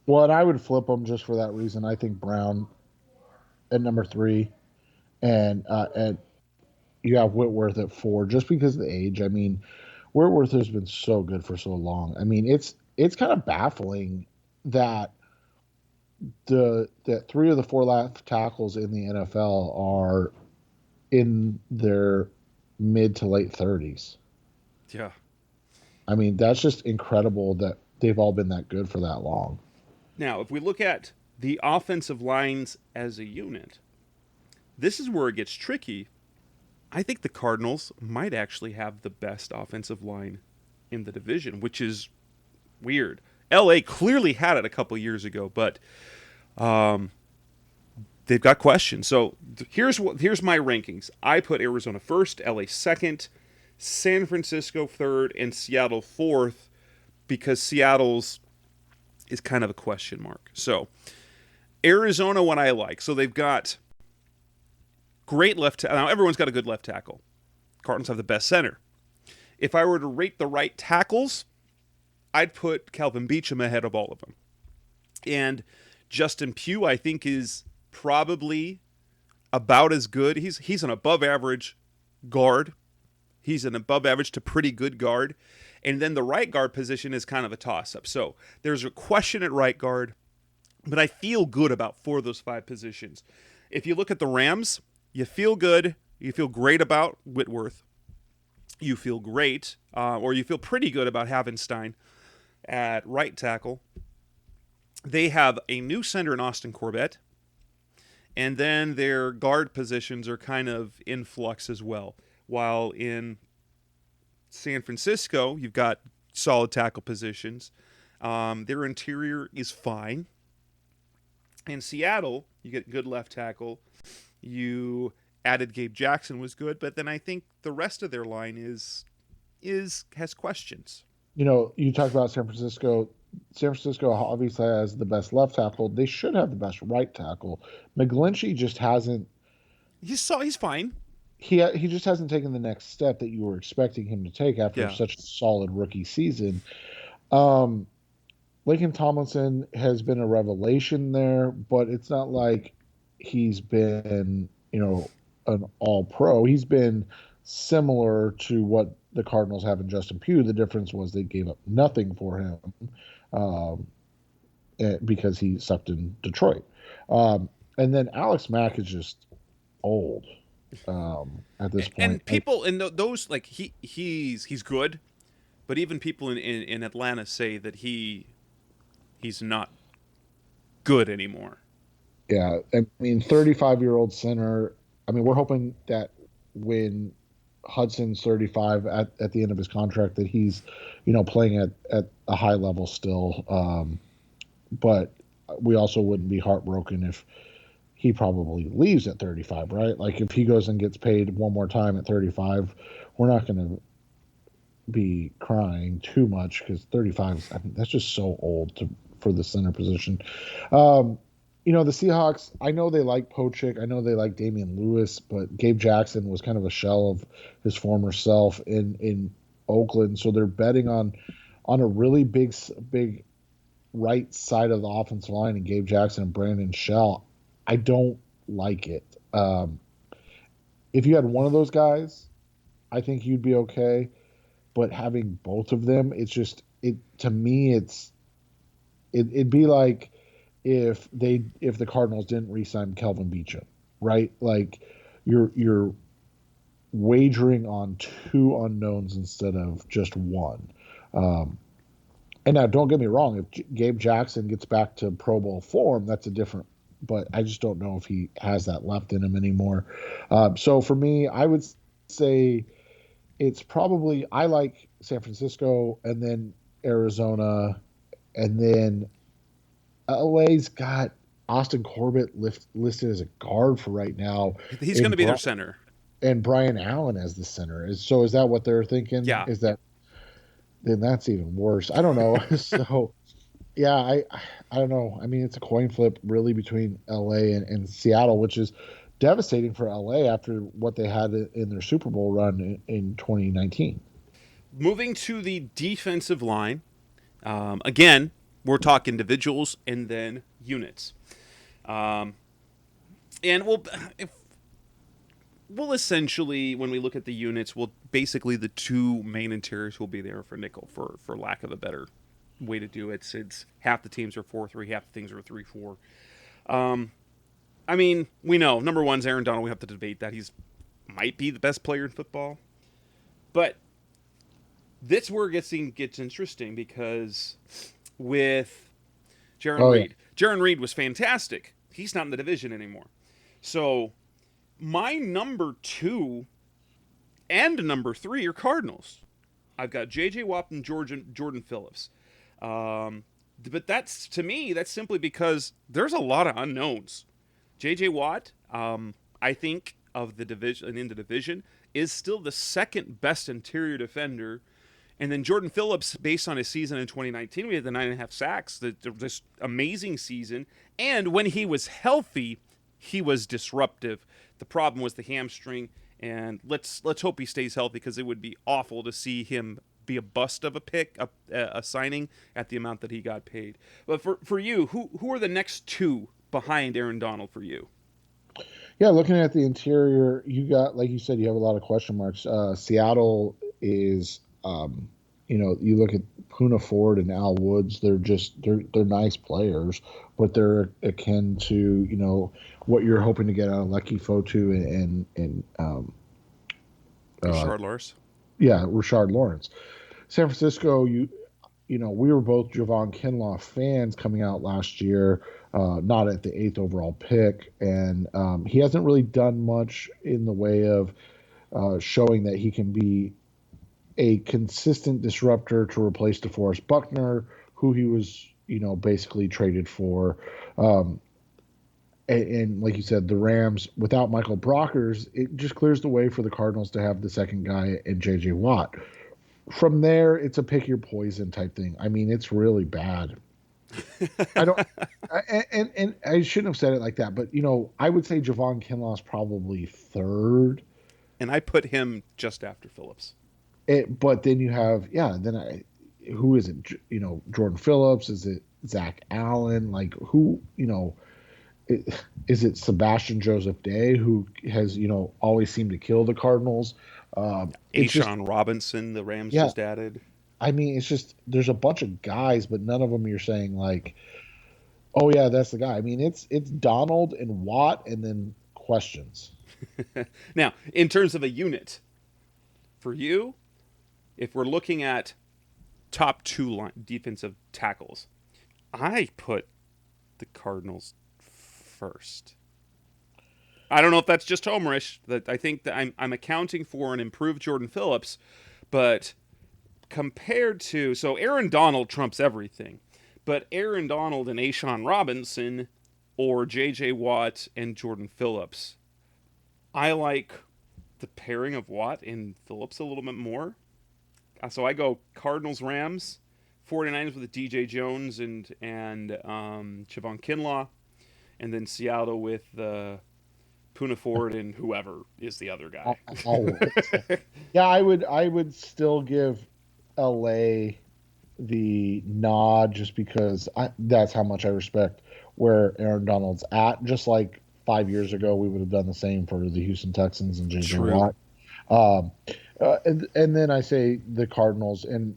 S4: Well, and I would flip him just for that reason. I think Brown at number 3, and you have Whitworth at 4, just because of the age. I mean, Whitworth has been so good for so long. I mean, it's kind of baffling that that 3 of the 4 left tackles in the NFL are in their mid to late 30s.
S3: Yeah.
S4: I mean, that's just incredible that they've all been that good for that long.
S3: Now, if we look at the offensive lines as a unit, this is where it gets tricky. I think the Cardinals might actually have the best offensive line in the division, which is weird. LA clearly had it a couple years ago, but they've got questions. So here's my rankings. I put Arizona first, LA second, San Francisco third, and Seattle fourth, because Seattle's is kind of a question mark. So Arizona, what I like. So they've got great left tackle. Now everyone's got a good left tackle. Cardinals have the best center. If I were to rate the right tackles, I'd put Calvin Beachum ahead of all of them. And Justin Pugh, I think, is probably about as good. He's an above average guard. He's an above average to pretty good guard. And then the right guard position is kind of a toss-up. So there's a question at right guard, but I feel good about 4 of those 5 positions. If you look at the Rams, you feel good. You feel great about Whitworth. You feel great, or you feel pretty good about Havenstein at right tackle. They have a new center in Austin Corbett, and then their guard positions are kind of in flux as well. While in San Francisco, you've got solid tackle positions. Their interior is fine. In Seattle, you get good left tackle. You added Gabe Jackson was good, but then I think the rest of their line has questions.
S4: You talk about San Francisco. San Francisco obviously has the best left tackle. They should have the best right tackle. McGlinchey just hasn't.
S3: He's fine.
S4: He just hasn't taken the next step that you were expecting him to take after
S3: Yeah.
S4: such a solid rookie season. Um, Laken Tomlinson has been a revelation there, but it's not like he's been, an all pro. He's been similar to what the Cardinals have in Justin Pugh. The difference was they gave up nothing for him um, because he sucked in Detroit. And then Alex Mack is just old at this point.
S3: And people in those like he's good, but even people in Atlanta say that he's not good anymore.
S4: Yeah, I mean, 35-year-old center. I mean, we're hoping that when Hudson's 35 at the end of his contract, that he's, playing at a high level still. But we also wouldn't be heartbroken if he probably leaves at 35, right? Like if he goes and gets paid one more time at 35, we're not going to be crying too much because 35, I mean, that's just so old for the center position. Um, the Seahawks, I know they like Pochik. I know they like Damian Lewis, but Gabe Jackson was kind of a shell of his former self in Oakland. So they're betting on a really big right side of the offensive line and Gabe Jackson and Brandon Shell. I don't like it. If you had one of those guys, I think you'd be okay. But having both of them, it's just to me, it'd be like if the Cardinals didn't re-sign Kelvin Beachum, right? Like you're wagering on two unknowns instead of just one. And now, don't get me wrong, if Gabe Jackson gets back to Pro Bowl form, that's a different. But I just don't know if he has that left in him anymore. So for me, I would say it's probably I like San Francisco and then Arizona, and then LA's got Austin Corbett listed as a guard for right now,
S3: He's going to be their center.
S4: and Brian Allen as the center. Is that what they're thinking?
S3: Yeah.
S4: Is that then that's even worse? I don't know. So yeah, I don't know. I mean, it's a coin flip really between LA and Seattle, which is devastating for LA after what they had in their Super Bowl run in 2019.
S3: Moving to the defensive line, again, we're talking individuals and then units. And we'll essentially, when we look at the units, we'll basically the two main interiors will be there for nickel, for lack of a better way to do it. Since half the teams are 4-3, half the things are 3-4. I mean, we know number one's Aaron Donald. We have to debate that he's might be the best player in football, but this where it gets interesting because with Jaron Reed, Jaron Reed was fantastic. He's not in the division anymore. So my number 2 and number 3 are Cardinals. I've got J.J. Watt and Jordan Phillips. But that's, to me, that's simply because there's a lot of unknowns. J.J. Watt, I think, of the division in the division, is still the second best interior defender. And then Jordan Phillips, based on his season in 2019, we had the 9.5 sacks, this amazing season. And when he was healthy, he was disruptive. The problem was the hamstring, and let's hope he stays healthy because it would be awful to see him be a bust of a pick, a signing at the amount that he got paid. But for you, who are the next two behind Aaron Donald for you?
S4: Yeah, looking at the interior, you got, like you said, you have a lot of question marks. Seattle is, you look at Puna Ford and Al Woods. They're nice players, but they're akin to what you're hoping to get out of Lucky Fotu and
S3: Richard Lars.
S4: Yeah, Rashard Lawrence. San Francisco, we were both Javon Kinlaw fans coming out last year, not at the 8th overall pick, and he hasn't really done much in the way of showing that he can be a consistent disruptor to replace DeForest Buckner, who he was, basically traded for. And like you said, the Rams, without Michael Brockers, it just clears the way for the Cardinals to have the second guy in J.J. Watt. From there, it's a pick your poison type thing. I mean, it's really bad. I don't, and I shouldn't have said it like that, but I would say Javon Kinlaw's probably third.
S3: And I put him just after Phillips.
S4: But then you have, who is it? Jordan Phillips? Is it Zach Allen? Like who? Is it Sebastian Joseph Day, who has always seemed to kill the Cardinals? It's just,
S3: Ashawn Robinson, the Rams
S4: yeah.
S3: just added.
S4: I mean, it's just there's a bunch of guys, but none of them you're saying like, oh yeah, that's the guy. I mean, it's Donald and Watt, and then questions.
S3: Now, in terms of a unit, for you, if we're looking at top two defensive tackles, I put the Cardinals first. I don't know if that's just homerish. That I think that I'm accounting for an improved Jordan Phillips, but compared to Aaron Donald trumps everything, but Aaron Donald and Ashawn Robinson or J.J. Watt and Jordan Phillips, I like the pairing of Watt and Phillips a little bit more. So I go Cardinals, Rams, 49ers with DJ Jones and Javon Kinlaw, and then Seattle with Poona Ford and whoever is the other guy.
S4: Yeah, I would still give LA the nod just because that's how much I respect where Aaron Donald's at. Just like 5 years ago, we would have done the same for the Houston Texans and J.J. Watt. And then I say the Cardinals, and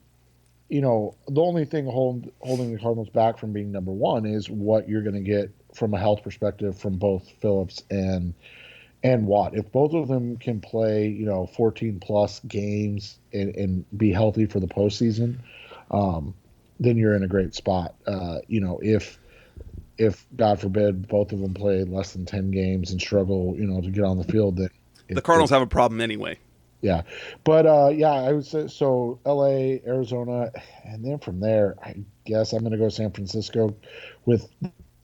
S4: the only thing holding the Cardinals back from being number one is what you're going to get from a health perspective from both Phillips and Watt. If both of them can play, 14 plus games and be healthy for the postseason, then you're in a great spot. If God forbid both of them play less than 10 games and struggle, to get on the field, then
S3: the Cardinals have a problem anyway.
S4: Yeah, but I would say so. LA, Arizona, and then from there, I guess I'm going to go San Francisco with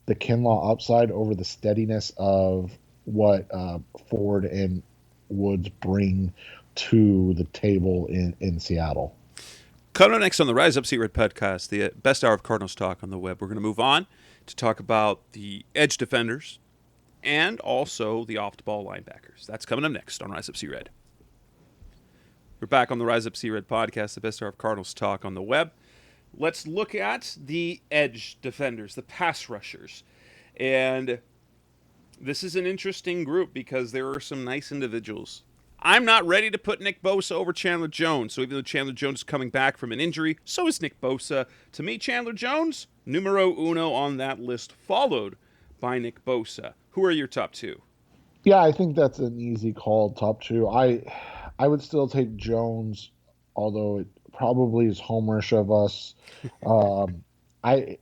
S4: the Kinlaw upside over the steadiness of what Ford and Woods bring to the table in Seattle.
S3: Coming up next on the Rise Up See Red podcast, the best hour of Cardinals talk on the web. We're going to move on to talk about the edge defenders and also the off-the-ball linebackers. That's coming up next on Rise Up See Red. We're back on the Rise Up See Red podcast, the best hour of Cardinals talk on the web. Let's look at the edge defenders, the pass rushers. And this is an interesting group because there are some nice individuals. I'm not ready to put Nick Bosa over Chandler Jones. So even though Chandler Jones is coming back from an injury, so is Nick Bosa. To me, Chandler Jones, numero uno on that list, followed by Nick Bosa. Who are your top two?
S4: Yeah, I think that's an easy call, top two. I would still take Jones, although it probably is homerish of us.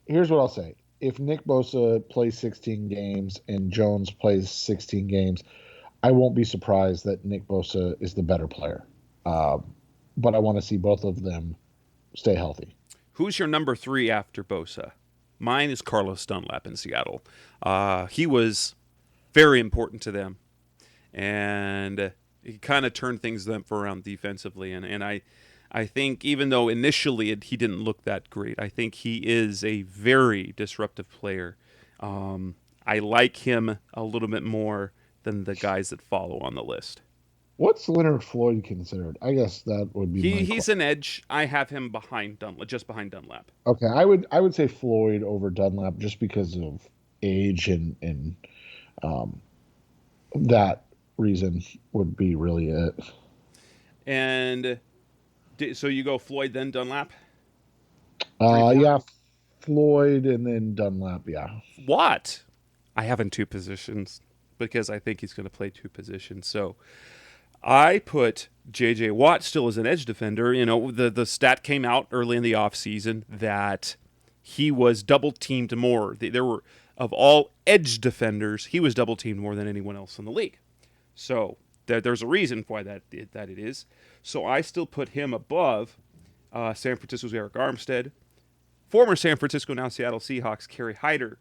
S4: Here's what I'll say. If Nick Bosa plays 16 games and Jones plays 16 games, I won't be surprised that Nick Bosa is the better player. But I want to see both of them stay healthy.
S3: Who's your number three after Bosa? Mine is Carlos Dunlap in Seattle. He was very important to them. And he kind of turned things around defensively. And I think even though initially he didn't look that great, I think he is a very disruptive player. I like him a little bit more than the guys that follow on the list.
S4: What's Leonard Floyd considered? I guess that would be
S3: he's an edge. I have him behind Dunlap, just behind Dunlap.
S4: Okay, I would say Floyd over Dunlap just because of age and that reason would be really it.
S3: And so you go Floyd then Dunlap?
S4: Yeah, Floyd and then Dunlap, yeah.
S3: What? I have in two positions because I think he's going to play two positions. So I put J.J. Watt still as an edge defender. The stat came out early in the offseason that he was double-teamed more. There were, of all edge defenders, he was double-teamed more than anyone else in the league. So there's a reason why that it is. So I still put him above San Francisco's Eric Armstead, former San Francisco, now Seattle Seahawks, Kerry Hyder.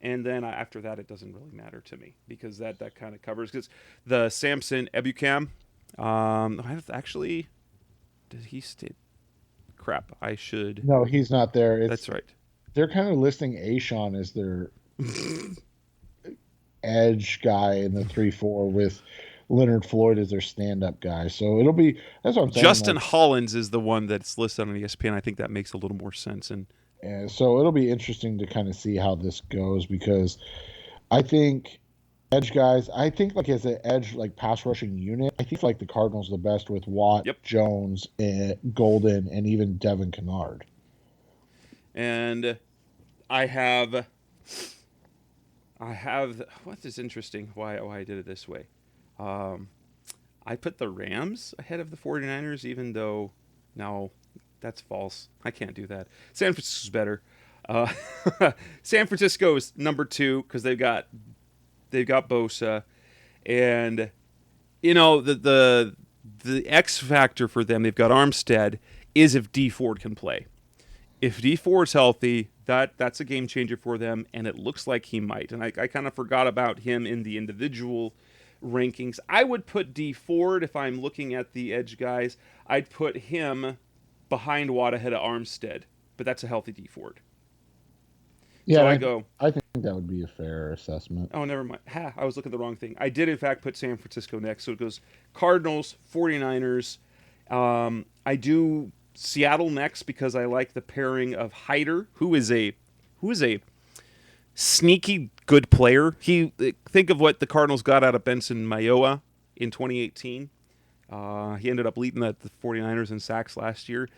S3: And then after that, it doesn't really matter to me because that kind of covers. Because the Samson Ebukam, actually, did he stay? Crap, I should.
S4: No, he's not there.
S3: That's right.
S4: They're kind of listing Ashawn as their edge guy in the 3-4 with Leonard Floyd as their stand-up guy. So that's what I'm saying.
S3: Justin Hollins is the one that's listed on ESPN. I think that makes a little more sense. And
S4: so it'll be interesting to kind of see how this goes, because I think edge guys, like as an edge, like pass rushing unit, I think like the Cardinals the best with Watt, Jones, and Golden, and even Devin Kennard.
S3: And I have what is interesting why I did it this way. I put the Rams ahead of the 49ers, even though no, that's false. I can't do that. San Francisco's better. San Francisco's number 2 because they've got Bosa, and the X factor for them. They've got Armstead. Is if D Ford can play. If D Ford's healthy, that's a game changer for them, and it looks like he might. And I kind of forgot about him in the individual rankings. I would put D Ford if I'm looking at the edge guys. I'd put him behind Watt ahead of Armstead, but that's a healthy D Ford.
S4: Yeah,
S3: so
S4: I think that would be a fair assessment.
S3: Oh, never mind. I was looking at the wrong thing. I did, in fact, put San Francisco next. So it goes Cardinals, 49ers. I do Seattle next because I like the pairing of Hyder, who is a sneaky good player. Think of what the Cardinals got out of Benson Mayowa in 2018. He ended up leading the 49ers in sacks last year.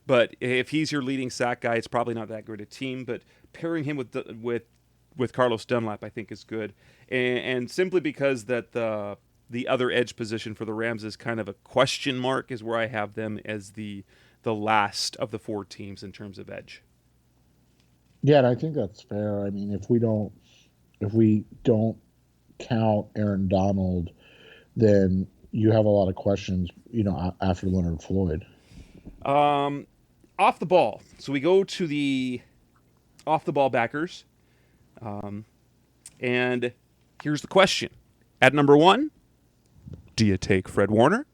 S3: But if he's your leading sack guy, it's probably not that great a team. But pairing him with Carlos Dunlap, I think, is good. And simply because that the other edge position for the Rams is kind of a question mark, is where I have them as the last of the 4 teams in terms of edge.
S4: Yeah, and I think that's fair. I mean, if we don't count Aaron Donald, then you have a lot of questions, after Leonard Floyd.
S3: Off the ball. So we go to the off the ball backers. And here's the question. At number 1, do you take Fred Warner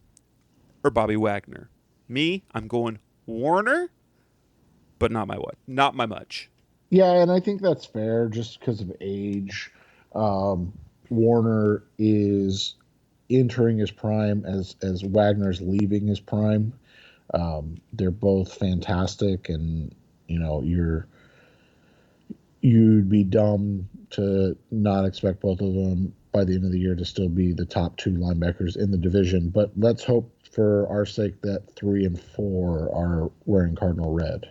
S3: or Bobby Wagner? Me, I'm going Warner, but not my much.
S4: Yeah, and I think that's fair just because of age. Warner is entering his prime as Wagner's leaving his prime. They're both fantastic, and you'd be dumb to not expect both of them by the end of the year to still be the top 2 linebackers in the division. But let's hope for our sake that 3 and 4 are wearing Cardinal red.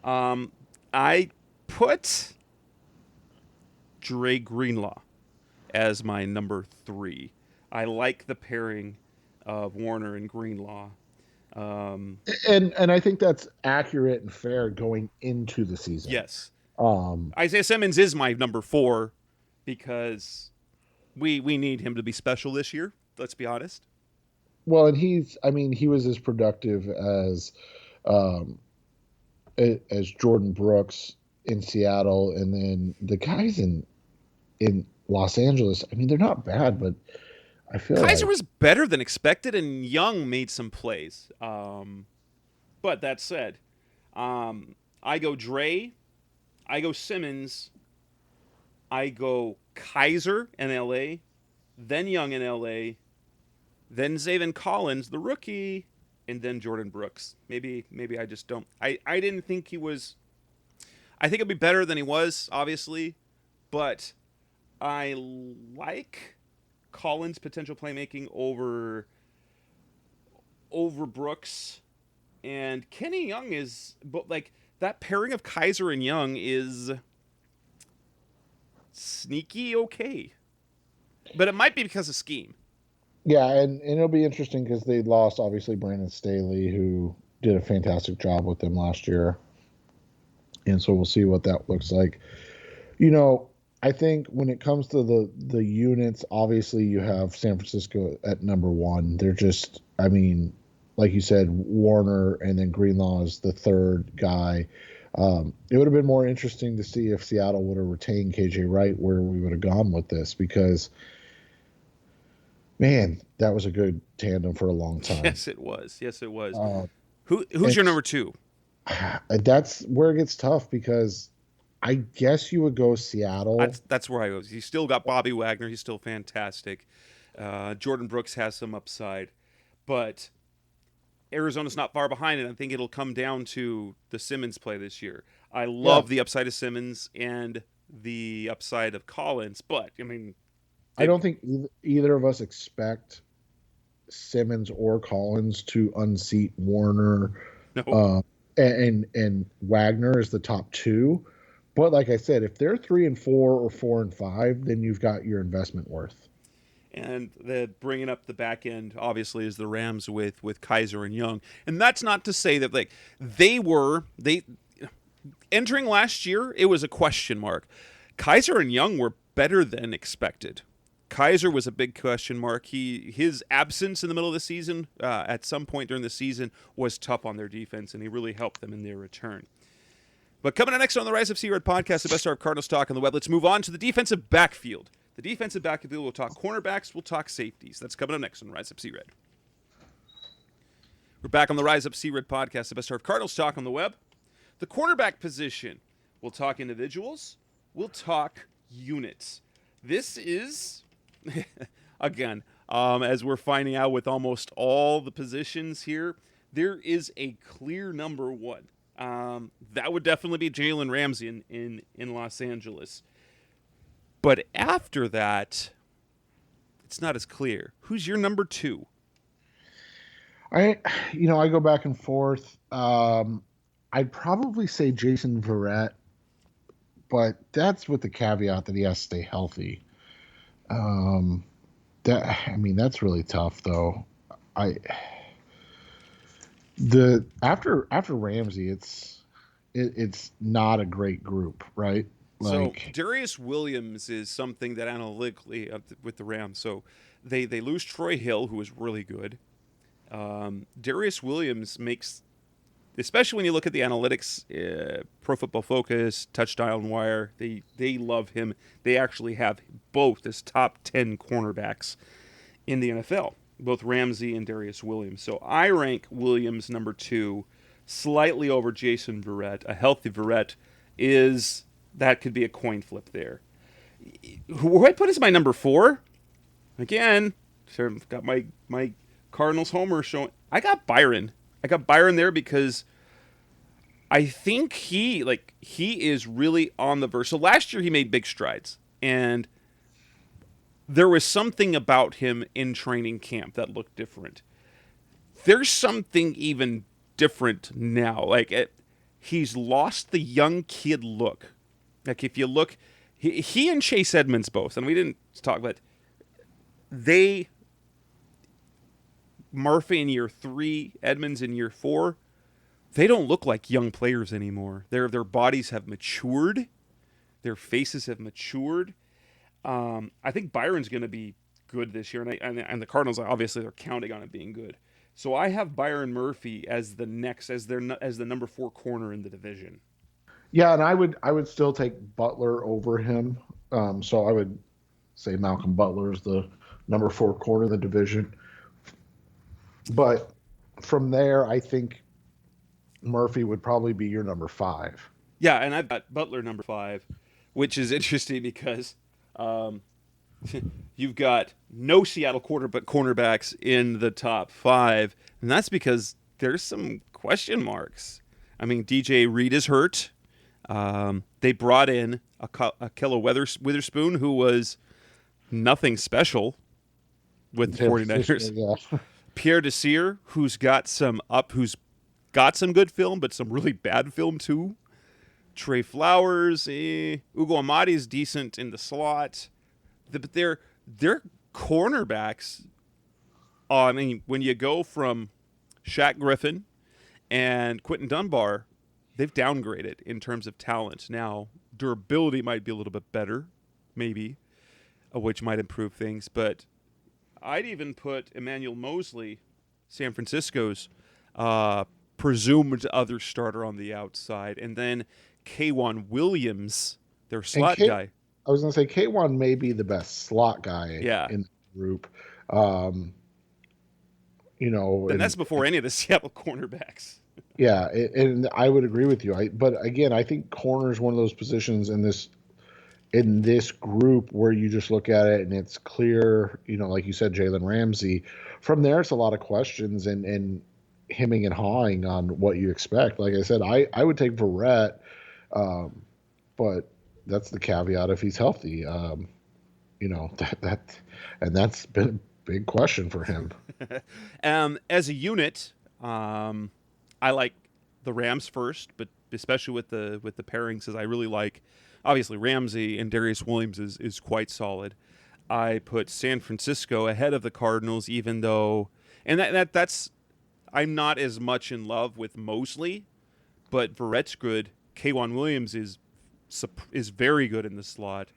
S3: I put Dre Greenlaw as my number 3. I like the pairing of Warner and Greenlaw.
S4: And I think that's accurate and fair going into the season.
S3: Yes. Isaiah Simmons is my number 4 because we need him to be special this year. Let's be honest.
S4: Well, and he was as productive as Jordan Brooks in Seattle, and then the guys in Los Angeles. I mean, they're not bad, but I feel
S3: Kaiser was better than expected, and Young made some plays. But that said, I go Dre, I go Simmons, I go Kaiser in L.A., then Young in L.A., then Zaven Collins, the rookie, and then Jordan Brooks. Maybe I just don't. I didn't think he was. I think it'd be better than he was, obviously, but I like Collins' potential playmaking over Brooks, and Kenny Young is, but like that pairing of Kaiser and Young is sneaky okay, but it might be because of scheme.
S4: Yeah, and it'll be interesting because they lost, obviously, Brandon Staley, who did a fantastic job with them last year. And so we'll see what that looks like. I think when it comes to the units, obviously you have San Francisco at number 1. They're just, I mean, like you said, Warner and then Greenlaw is the third guy. It would have been more interesting to see if Seattle would have retained KJ Wright, where we would have gone with this, because man, that was a good tandem for a long time.
S3: Yes, it was. Who's your number 2?
S4: That's where it gets tough because I guess you would go Seattle.
S3: That's where I was. He's still got Bobby Wagner. He's still fantastic. Jordan Brooks has some upside, but Arizona's not far behind, and I think it'll come down to the Simmons play this year. I
S4: Yeah,
S3: love the upside of Simmons and the upside of Collins, but I mean,
S4: I
S3: they
S4: don't think either of us expect Simmons or Collins to unseat Warner,
S3: no.
S4: uh, and Wagner as the top two. But like I said, if they're 3-4 or 4-5, then you've got your investment worth.
S3: And the bringing up the back end obviously is the Rams with Kaiser and Young, and that's not to say that like they entering last year it was a question mark. Kaiser and Young were better than expected. Kaiser was a big question mark. His absence in the middle of the season, at some point during the season, was tough on their defense, and he really helped them in their return. But coming up next on the Rise of Sea Red podcast, the best hour of Cardinals talk on the web, let's move on to the defensive backfield. The defensive backfield, we'll talk cornerbacks, we'll talk safeties. That's coming up next on the Rise Up Sea Red. We're back on the Rise Up Sea Red podcast, the best hour of Cardinals talk on the web. The cornerback position, we'll talk individuals, we'll talk units. This is, again, as we're finding out with almost all the positions here, there is a clear number one. That would definitely be Jalen Ramsey in Los Angeles. But after that, it's not as clear. Who's your number two?
S4: I go back and forth. I'd probably say Jason Verrett, but that's with the caveat that he has to stay healthy. That's really tough though. I the after Ramsey, it's not a great group, right?
S3: So
S4: Like,
S3: Darius Williams is something that analytically with the Rams. So they lose Troy Hill, who is really good. Darius Williams makes, especially when you look at the analytics, Pro Football Focus, Touchdown Wire, they love him. They actually have both as top 10 cornerbacks in the NFL, both Ramsey and Darius Williams. So I rank Williams number two, slightly over Jason Verrett. A healthy Verrett that could be a coin flip there. Who I put as my number four? Again, sort of got my Cardinals homer showing. I got Byron. I got Byron there because I think he is really on the verge. So last year he made big strides, and there was something about him in training camp that looked different. There's something even different now. He's lost the young kid look. Like if you look, he and Chase Edmonds both, and we didn't talk about Murphy in year 3, Edmonds in year 4, they don't look like young players anymore. Their bodies have matured, their faces have matured. I think Byron's going to be good this year, and the Cardinals obviously they're counting on it being good. So I have Byron Murphy as the number 4 corner in the division.
S4: yeah, and I would still take Butler over him. So I would say Malcolm Butler is the number 4 corner in the division. But from there, I think Murphy would probably be your number 5.
S3: Yeah, and I've got Butler number 5, which is interesting because you've got no Seattle cornerbacks in the top 5, and that's because there's some question marks. I mean, DJ Reed is hurt. They brought in Ahkello Witherspoon, who was nothing special with the 49ers.
S4: Yeah.
S3: Pierre Desir, who's got some good film, but some really bad film too. Trey Flowers, Ugo Amadi is decent in the slot. But they're cornerbacks. I mean, when you go from Shaq Griffin and Quentin Dunbar, they've downgraded in terms of talent. Now, durability might be a little bit better, maybe, which might improve things. But I'd even put Emmanuel Mosley, San Francisco's presumed other starter on the outside, and then K'Wan Williams, their slot guy.
S4: I was going to say K'Wan may be the best slot guy in the group.
S3: And that's before any of the Seattle cornerbacks.
S4: Yeah, and I would agree with you. But again, I think corner is one of those positions in this group where you just look at it and it's clear. Like you said, Jalen Ramsey. From there, it's a lot of questions and hemming and hawing on what you expect. Like I said, I would take Verrett, um, but that's the caveat if he's healthy. That and that's been a big question for him.
S3: As a unit, I like the Rams first, but especially with the pairings, as I really like. Obviously, Ramsey and Darius Williams is quite solid. I put San Francisco ahead of the Cardinals, even though, and that's I'm not as much in love with Mosley, but Verrett's good. K'Wan Williams is very good in the slot,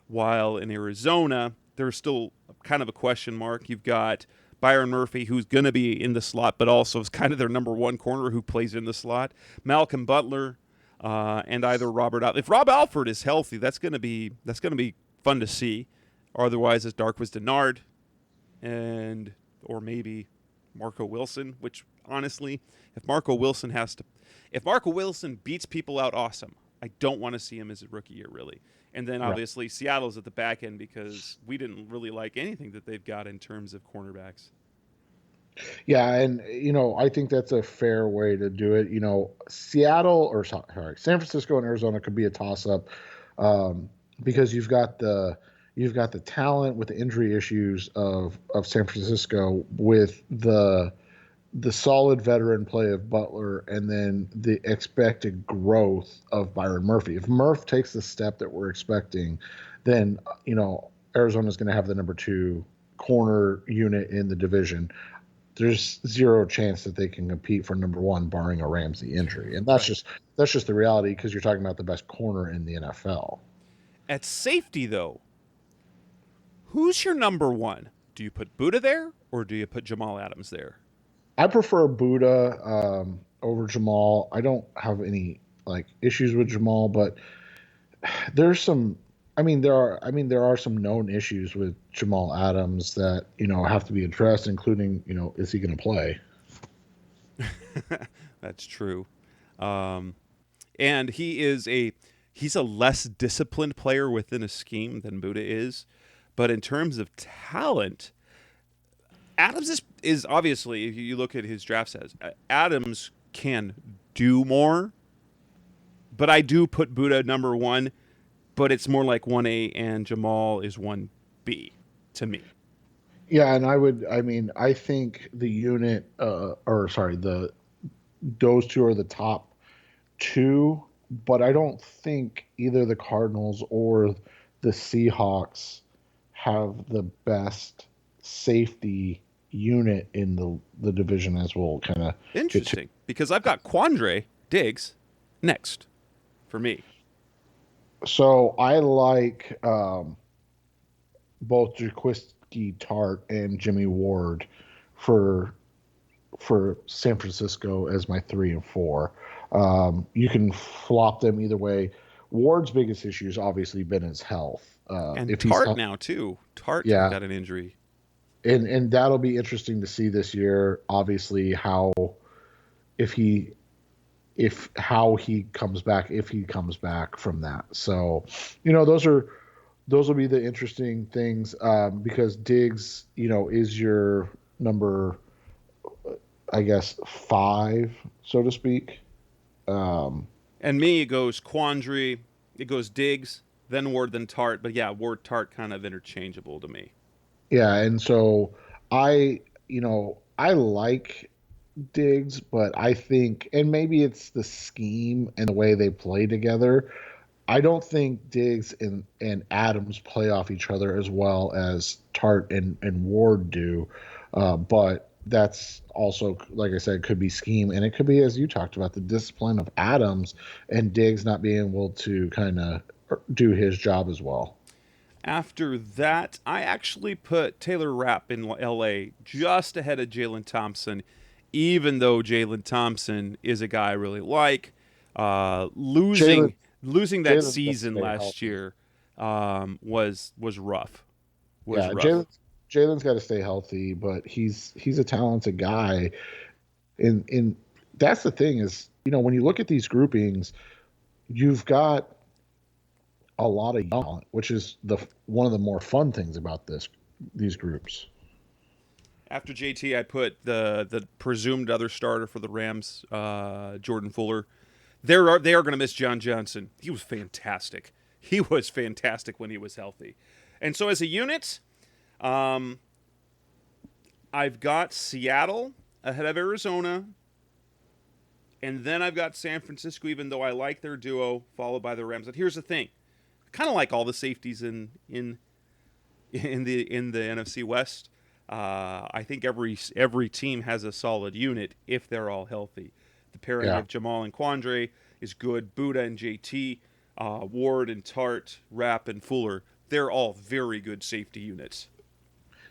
S3: while in Arizona there's still kind of a question mark. You've got Byron Murphy, who's going to be in the slot, but also is kind of their number one corner who plays in the slot. Malcolm Butler, and either Robert. If Rob Alford is healthy, that's going to be fun to see. Otherwise, it's Darqueze Dennard, and or maybe Marco Wilson. Which honestly, if Marco Wilson beats people out, awesome. I don't want to see him as a rookie year, really. And then
S4: Right.
S3: obviously Seattle's at the back end because we didn't really like anything that they've got in terms of cornerbacks.
S4: Yeah, and I think that's a fair way to do it. Seattle or sorry, San Francisco and Arizona could be a toss up, because you've got the talent with the injury issues of San Francisco with the solid veteran play of Butler and then the expected growth of Byron Murphy. If Murph takes the step that we're expecting, then Arizona's going to have the number 2 corner unit in the division. There's zero chance that they can compete for number 1 barring a Ramsey injury. And that's
S3: Right.
S4: just the reality because you're talking about the best corner in the NFL.
S3: At safety, though, who's your number one? Do you put Buddha there or do you put Jamal Adams there?
S4: I prefer Buddha over Jamal. I don't have any issues with Jamal, but there's some there are some known issues with Jamal Adams that have to be addressed, including is he going to play?
S3: That's true. Um, and he's a less disciplined player within a scheme than Buddha is, but in terms of talent, Adams is obviously, if you look at his draft stats, Adams can do more, but I do put Buddha number one, but it's more like 1A and Jamal is 1B to me.
S4: Yeah, and I think the unit or sorry, the those two are the top 2, but I don't think either the Cardinals or the Seahawks have the best safety unit in the division, as we'll kind of get to.
S3: Interesting, because I've got Quandre Diggs next for me.
S4: So I like both Jaquiski Tart and Jimmy Ward for San Francisco as my 3 and 4. You can flop them either way. Ward's biggest issue has obviously been his health.
S3: And
S4: If he's
S3: Tart now too. Tart
S4: yeah,
S3: got an injury.
S4: and that'll be interesting to see this year. Obviously, if he how he comes back if he comes back from that. So, those will be the interesting things because Diggs, is your number, I guess 5, so to speak. Um,
S3: And me, it goes Quandary, it goes Diggs, then Ward, then Tart. But yeah, Ward Tart kind of interchangeable to me.
S4: yeah, and so I like Diggs, but I think, and maybe it's the scheme and the way they play together. I don't think Diggs and Adams play off each other as well as Tart and Ward do. But that's also, like I said, could be scheme, and it could be, as you talked about, the discipline of Adams and Diggs not being able to kind of do his job as well.
S3: After that, I actually put Taylor Rapp in LA just ahead of Jalen Thompson, even though Jalen Thompson is a guy I really like. Uh,
S4: Jalen
S3: losing losing that
S4: Jalen's got to
S3: season
S4: stay
S3: last
S4: healthy.
S3: year was rough. Was
S4: Yeah,
S3: rough.
S4: Jalen's got to stay healthy, but he's a talented guy. In that's the thing is, when you look at these groupings, you've got a lot of young talent, which is one of the more fun things about these groups.
S3: After JT, I put the presumed other starter for the Rams, Jordan Fuller. They are going to miss John Johnson. He was fantastic. He was fantastic when he was healthy. And so as a unit, I've got Seattle ahead of Arizona. And then I've got San Francisco, even though I like their duo, followed by the Rams. But here's the thing. I kind of like all the safeties in the NFC West. I think every team has a solid unit if they're all healthy. The pairing of Jamal and Quandre is good. Buddha and JT, Ward and Tart, Rapp and Fuller, they're all very good safety units.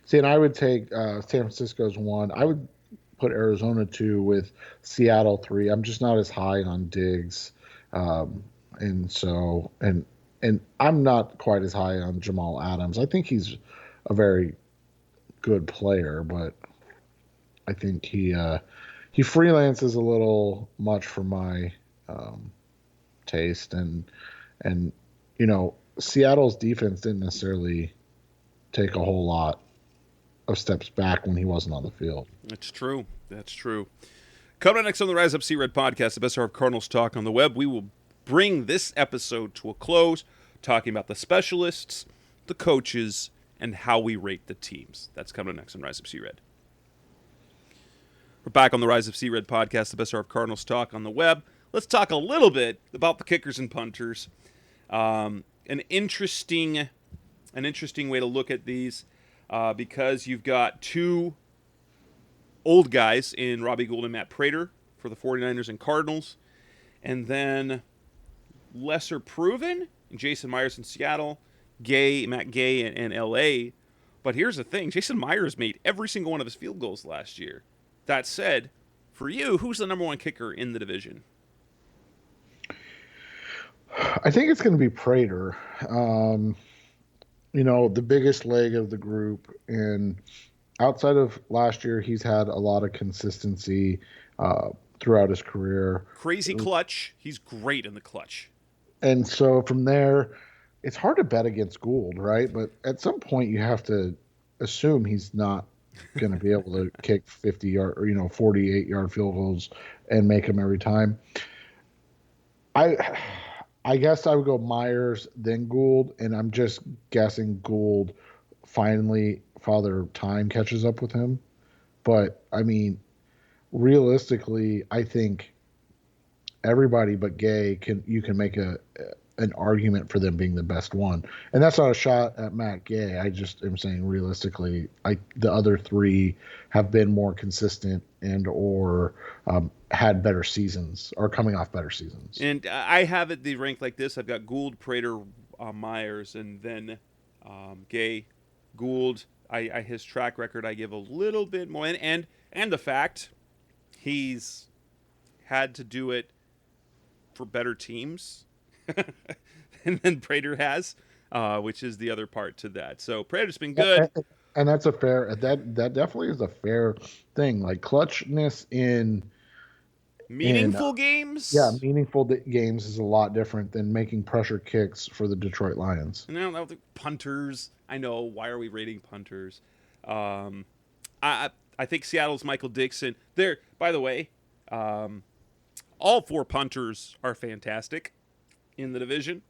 S4: See, and I would take San Francisco's 1. I would put Arizona 2 with Seattle 3. I'm just not as high on Diggs. And I'm not quite as high on Jamal Adams. I think he's a very good player, but I think he freelances a little much for my taste, and Seattle's defense didn't necessarily take a whole lot of steps back when he wasn't on the field.
S3: That's true. Coming up next on the Rise Up C-Red podcast, the best hour of Cardinals talk on the web, we will bring this episode to a close, talking about the specialists, the coaches, and how we rate the teams. That's coming next on Rise Up C-Red. We're back on the Rise Up C-Red podcast, the best hour of Cardinals talk on the web. Let's talk a little bit about the kickers and punters. An interesting way to look at these because you've got two old guys in Robbie Gould and Matt Prater for the 49ers and Cardinals, and then lesser proven Jason Myers in Seattle, Matt Gay in L.A. But here's the thing. Jason Myers made every single one of his field goals last year. That said, for you, who's the number one kicker in the division?
S4: I think it's going to be Prater. The biggest leg of the group. And outside of last year, he's had a lot of consistency throughout his career.
S3: Crazy clutch. He's great in the clutch.
S4: And so from there, it's hard to bet against Gould, right? But at some point, you have to assume he's not going to be able to kick 50-yard or 48-yard field goals and make them every time. I guess I would go Myers, then Gould, and I'm just guessing Gould finally, Father Time catches up with him. But, I mean, realistically, I think everybody but Gay you can make an argument for them being the best one. And that's not a shot at Matt Gay. I just am saying realistically, the other three have been more consistent or had better seasons or coming off better seasons.
S3: And I have it the rank like this. I've got Gould, Prater, Myers, and then Gay. Gould, his track record I give a little bit more. And the fact he's had to do it for better teams and then Prater has, which is the other part to that. So Prater's been good,
S4: and that's a fair. That definitely is a fair thing. Like clutchness in
S3: meaningful games.
S4: Yeah, meaningful games is a lot different than making pressure kicks for the Detroit Lions.
S3: Now the punters. I know, why are we rating punters? I think Seattle's Michael Dixon. There, by the way, all four punters are fantastic in the division.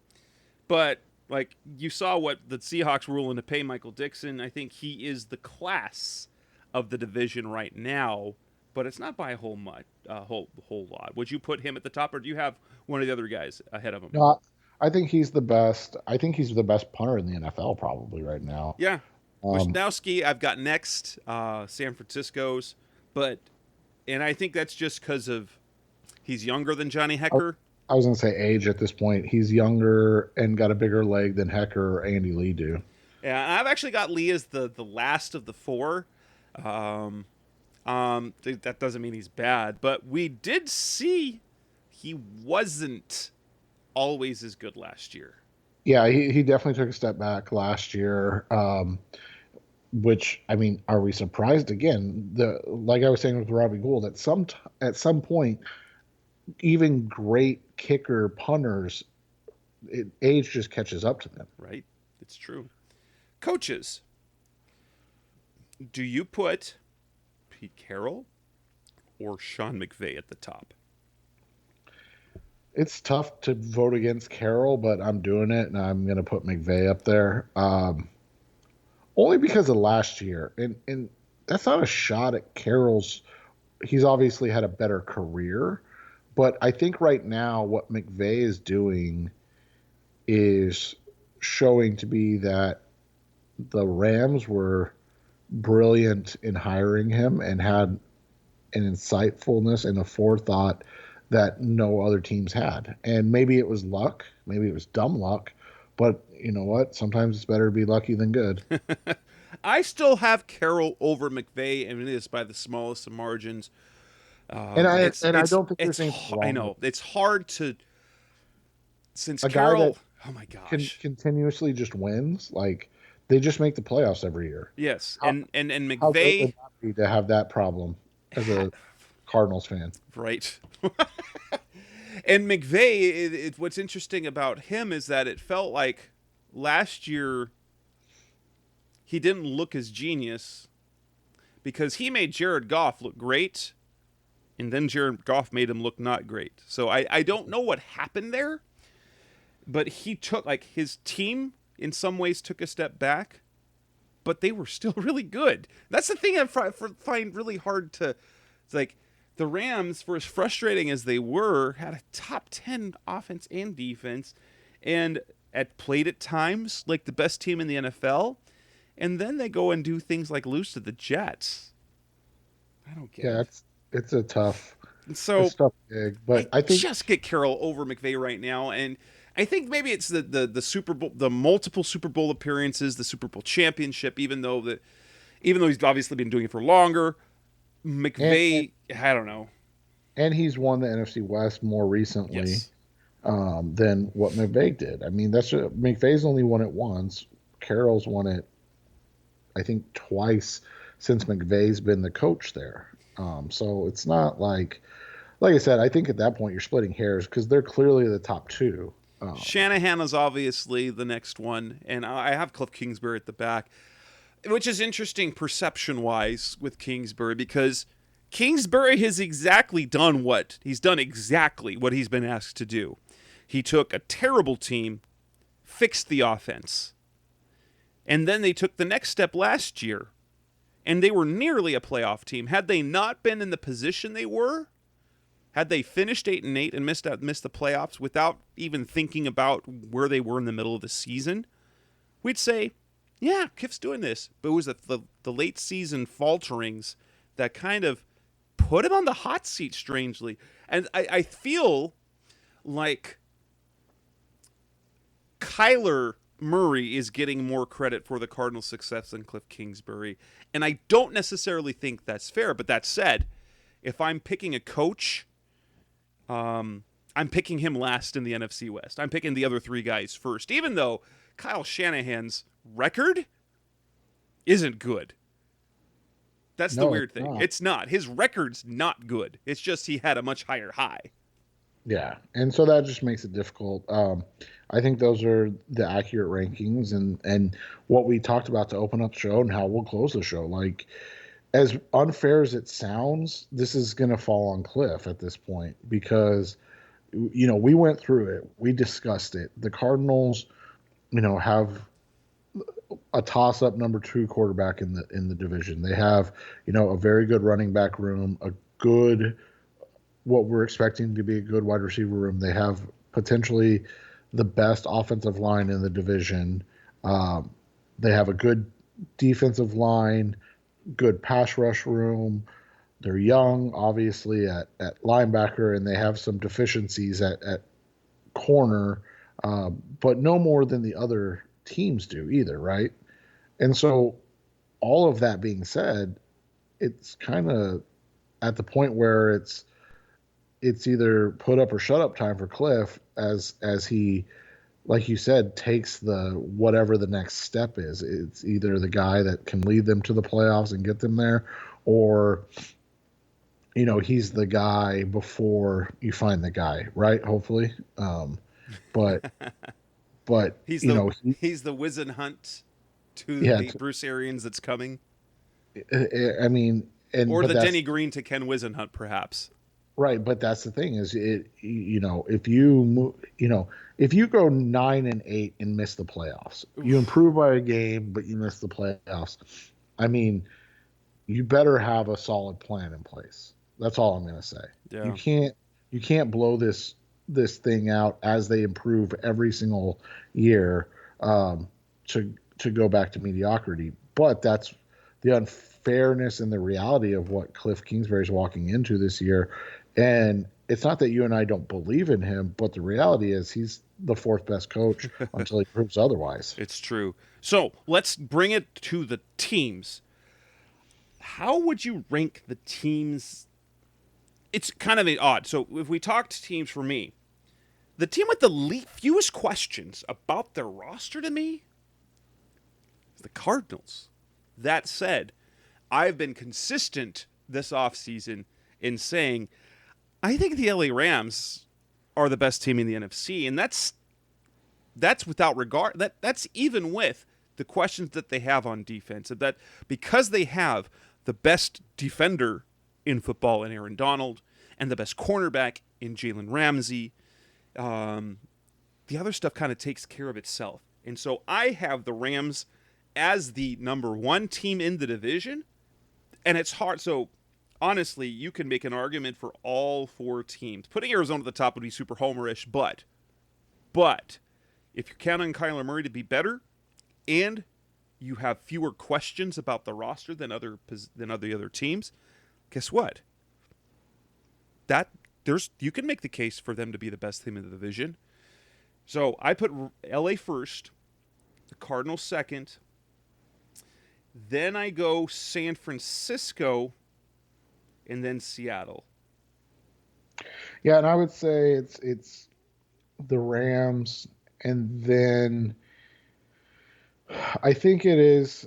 S3: But, like, you saw what the Seahawks were willing to pay Michael Dixon. I think he is the class of the division right now, but it's not by a whole lot. Would you put him at the top, or do you have one of the other guys ahead of him?
S4: No, I think he's the best. I think he's the best punter in the NFL probably right now.
S3: Yeah. Wisnowski, I've got next, San Francisco's, and I think that's just because of he's younger than Johnny Hecker.
S4: I was going to say age at this point. He's younger and got a bigger leg than Hecker or Andy Lee do.
S3: Yeah, I've actually got Lee as the last of the four. That doesn't mean he's bad, but we did see he wasn't always as good last year.
S4: Yeah, he definitely took a step back last year. which, I mean, are we surprised again? Like I was saying with Robbie Gould, at some point, even great kicker punters, age just catches up to them.
S3: Right? It's true. Coaches, do you put Pete Carroll or Sean McVay at the top?
S4: It's tough to vote against Carroll, but I'm doing it, and I'm going to put McVay up there. Only because of last year, and that's not a shot at Carroll's. He's obviously had a better career, but I think right now what McVay is doing is showing to be that the Rams were brilliant in hiring him and had an insightfulness and a forethought that no other teams had. And maybe it was luck, maybe it was dumb luck, but you know what? Sometimes it's better to be lucky than good.
S3: I still have Carroll over McVay, and it is by the smallest of margins.
S4: I don't think there's anything wrong.
S3: I know it's hard to since
S4: A guy
S3: Carroll.
S4: that
S3: Oh my gosh!
S4: continuously just wins, like they just make the playoffs every year.
S3: Yes,
S4: How,
S3: and
S4: how great would
S3: McVay,
S4: that be to have that problem as a Cardinals fan?
S3: right? And McVay, what's interesting about him is that it felt like last year he didn't look as genius because he made Jared Goff look great, and then Jared Goff made him look not great. So I don't know what happened there, but he took, like, his team in some ways took a step back, but they were still really good. That's the thing I find really hard to, it's like, the Rams, for as frustrating as they were, had a top 10 offense and defense, and played at times like the best team in the NFL, and then they go and do things like lose to the Jets. I don't get it.
S4: It's a tough,
S3: So
S4: it's tough gig, but I think
S3: just get Carroll over McVay right now, and I think maybe it's the Super Bowl, the multiple Super Bowl appearances, the Super Bowl championship. Even though he's obviously been doing it for longer, McVay, I don't know.
S4: And he's won the NFC West more recently,
S3: Yes.
S4: than what McVay did. I mean, McVay's only won it once. Carroll's won it, I think, twice since McVay's been the coach there. So it's not like I said, I think at that point you're splitting hairs because they're clearly the top two.
S3: Shanahan is obviously the next one, and I have Cliff Kingsbury at the back, which is interesting perception-wise with Kingsbury because Kingsbury has done exactly what he's been asked to do. He took a terrible team, fixed the offense, and then they took the next step last year, and they were nearly a playoff team. Had they not been in the position they were, had they finished 8-8 and missed the playoffs without even thinking about where they were in the middle of the season, we'd say, yeah, Kiff's doing this. But it was the late season falterings that kind of put him on the hot seat, strangely. And I feel like Kyler Murray is getting more credit for the Cardinals' success than Cliff Kingsbury. And I don't necessarily think that's fair. But that said, if I'm picking a coach, I'm picking him last in the NFC West. I'm picking the other three guys first, even though Kyle Shanahan's record isn't good. That's the weird thing.
S4: Not.
S3: It's not. His record's not good. It's just he had a much higher high.
S4: Yeah, and so that just makes it difficult. I think those are the accurate rankings and what we talked about to open up the show and how we'll close the show. Like, as unfair as it sounds, this is going to fall on Cliff at this point because, we went through it. We discussed it. The Cardinals, have a toss-up number 2 quarterback in the division. They have, a very good running back room, what we're expecting to be a good wide receiver room. They have potentially the best offensive line in the division. They have a good defensive line, good pass rush room. They're young, obviously, at linebacker, and they have some deficiencies at corner, but no more than the other teams do either, right? And so all of that being said, it's kind of at the point where it's either put up or shut up time for Cliff as he like you said, takes the whatever the next step is. It's either the guy that can lead them to the playoffs and get them there, or he's the guy before you find the guy, right? Hopefully, but
S3: he's he's the Wizenhunt to
S4: yeah,
S3: the Bruce Arians that's coming,
S4: I mean,
S3: or
S4: but
S3: the
S4: that's
S3: Denny Green to Ken Wizenhunt, perhaps.
S4: right. But that's the thing is if you if you go 9-8 and miss the playoffs, you improve by a game, but you miss the playoffs. I mean, you better have a solid plan in place. That's all I'm going to say.
S3: Yeah.
S4: You can't blow this thing out as they improve every single year to go back to mediocrity. But that's the unfairness and the reality of what Cliff Kingsbury's walking into this year. And it's not that you and I don't believe in him, but the reality is he's the fourth best coach until he proves otherwise.
S3: It's true. So let's bring it to the teams. How would you rank the teams? It's kind of odd. So if we talked teams, for me, the team with the fewest questions about their roster to me is the Cardinals. That said, I've been consistent this offseason in saying I think the LA Rams are the best team in the NFC, and that's without regard. That's even with the questions that they have on defense. That because they have the best defender in football in Aaron Donald and the best cornerback in Jalen Ramsey, the other stuff kind of takes care of itself. And so I have the Rams as the number one team in the division, and it's hard. So honestly, you can make an argument for all four teams. Putting Arizona at the top would be super homerish, but if you count on Kyler Murray to be better, and you have fewer questions about the roster than other teams, guess what? You can make the case for them to be the best team in the division. So I put LA first, the Cardinals second, then I go San Francisco, and then Seattle.
S4: Yeah, and I would say it's the Rams, and then I think it is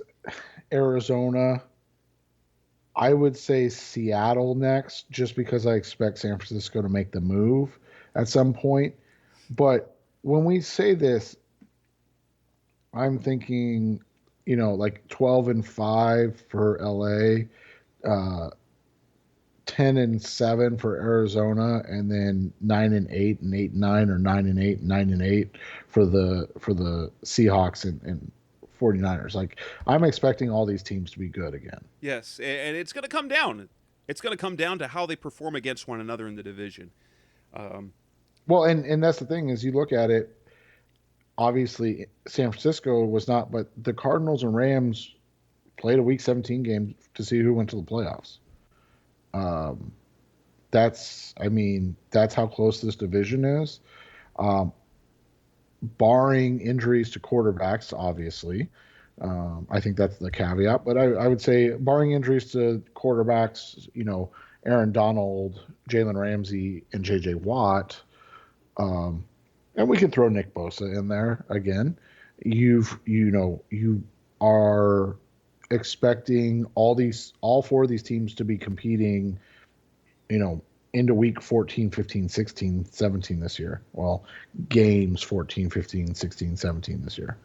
S4: Arizona. I would say Seattle next, just because I expect San Francisco to make the move at some point. But when we say this, I'm thinking, like 12-5 for LA, 10-7 for Arizona, and then 9-8 and 8-9, or 9-8 and 9-8 for the Seahawks and 49ers. Like, I'm expecting all these teams to be good again.
S3: Yes, and it's going to come down. It's going to come down to how they perform against one another in the division.
S4: Well, and that's the thing is, you look at it. Obviously, San Francisco was not, but the Cardinals and Rams played a Week 17 game to see who went to the playoffs. That's how close this division is. Barring injuries to quarterbacks, obviously. I think that's the caveat. But I would say, barring injuries to quarterbacks, Aaron Donald, Jalen Ramsey, and J.J. Watt, and we can throw Nick Bosa in there again. You are expecting all four of these teams to be competing, into week 14, 15, 16, 17 this year. Well, games 14, 15, 16, 17 this year.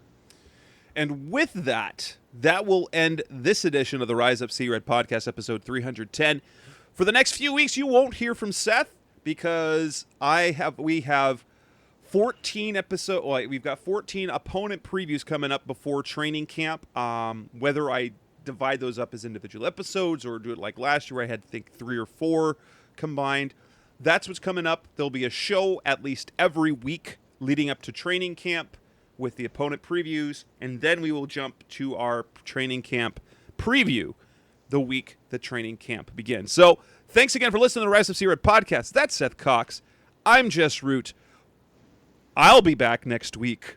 S3: And with that will end this edition of the Rise Up See Red podcast, episode 310. For the next few weeks, you won't hear from Seth because we have 14 episodes. Well, we've got 14 opponent previews coming up before training camp. Whether I divide those up as individual episodes or do it like last year, I had to think 3 or 4 combined. That's what's coming up. There'll be a show at least every week leading up to training camp with the opponent previews, and then we will jump to our training camp preview the week the training camp begins. So thanks again for listening to the Rise of C-Red podcast. That's Seth Cox. I'm Jess Root. I'll be back next week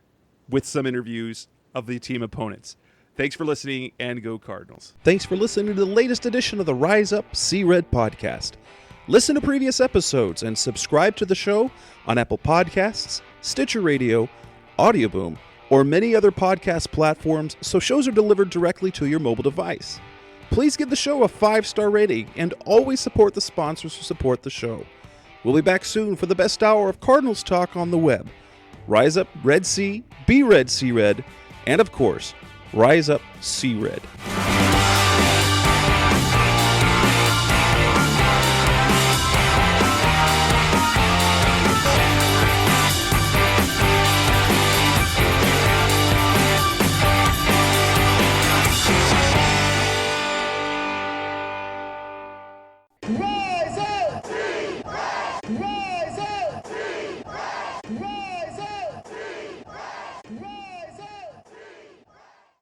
S3: with some interviews of the team opponents. Thanks for listening, and go Cardinals. Thanks for listening to the latest edition of the Rise Up C-Red podcast. Listen to previous episodes and subscribe to the show on Apple Podcasts, Stitcher Radio, Audioboom, or many other podcast platforms so shows are delivered directly to your mobile device. Please give the show a 5-star rating and always support the sponsors who support the show. We'll be back soon for the best hour of Cardinals talk on the web. Rise up, Red Sea, be Red Sea Red, and of course, Rise up, Sea Red.
S1: Rise!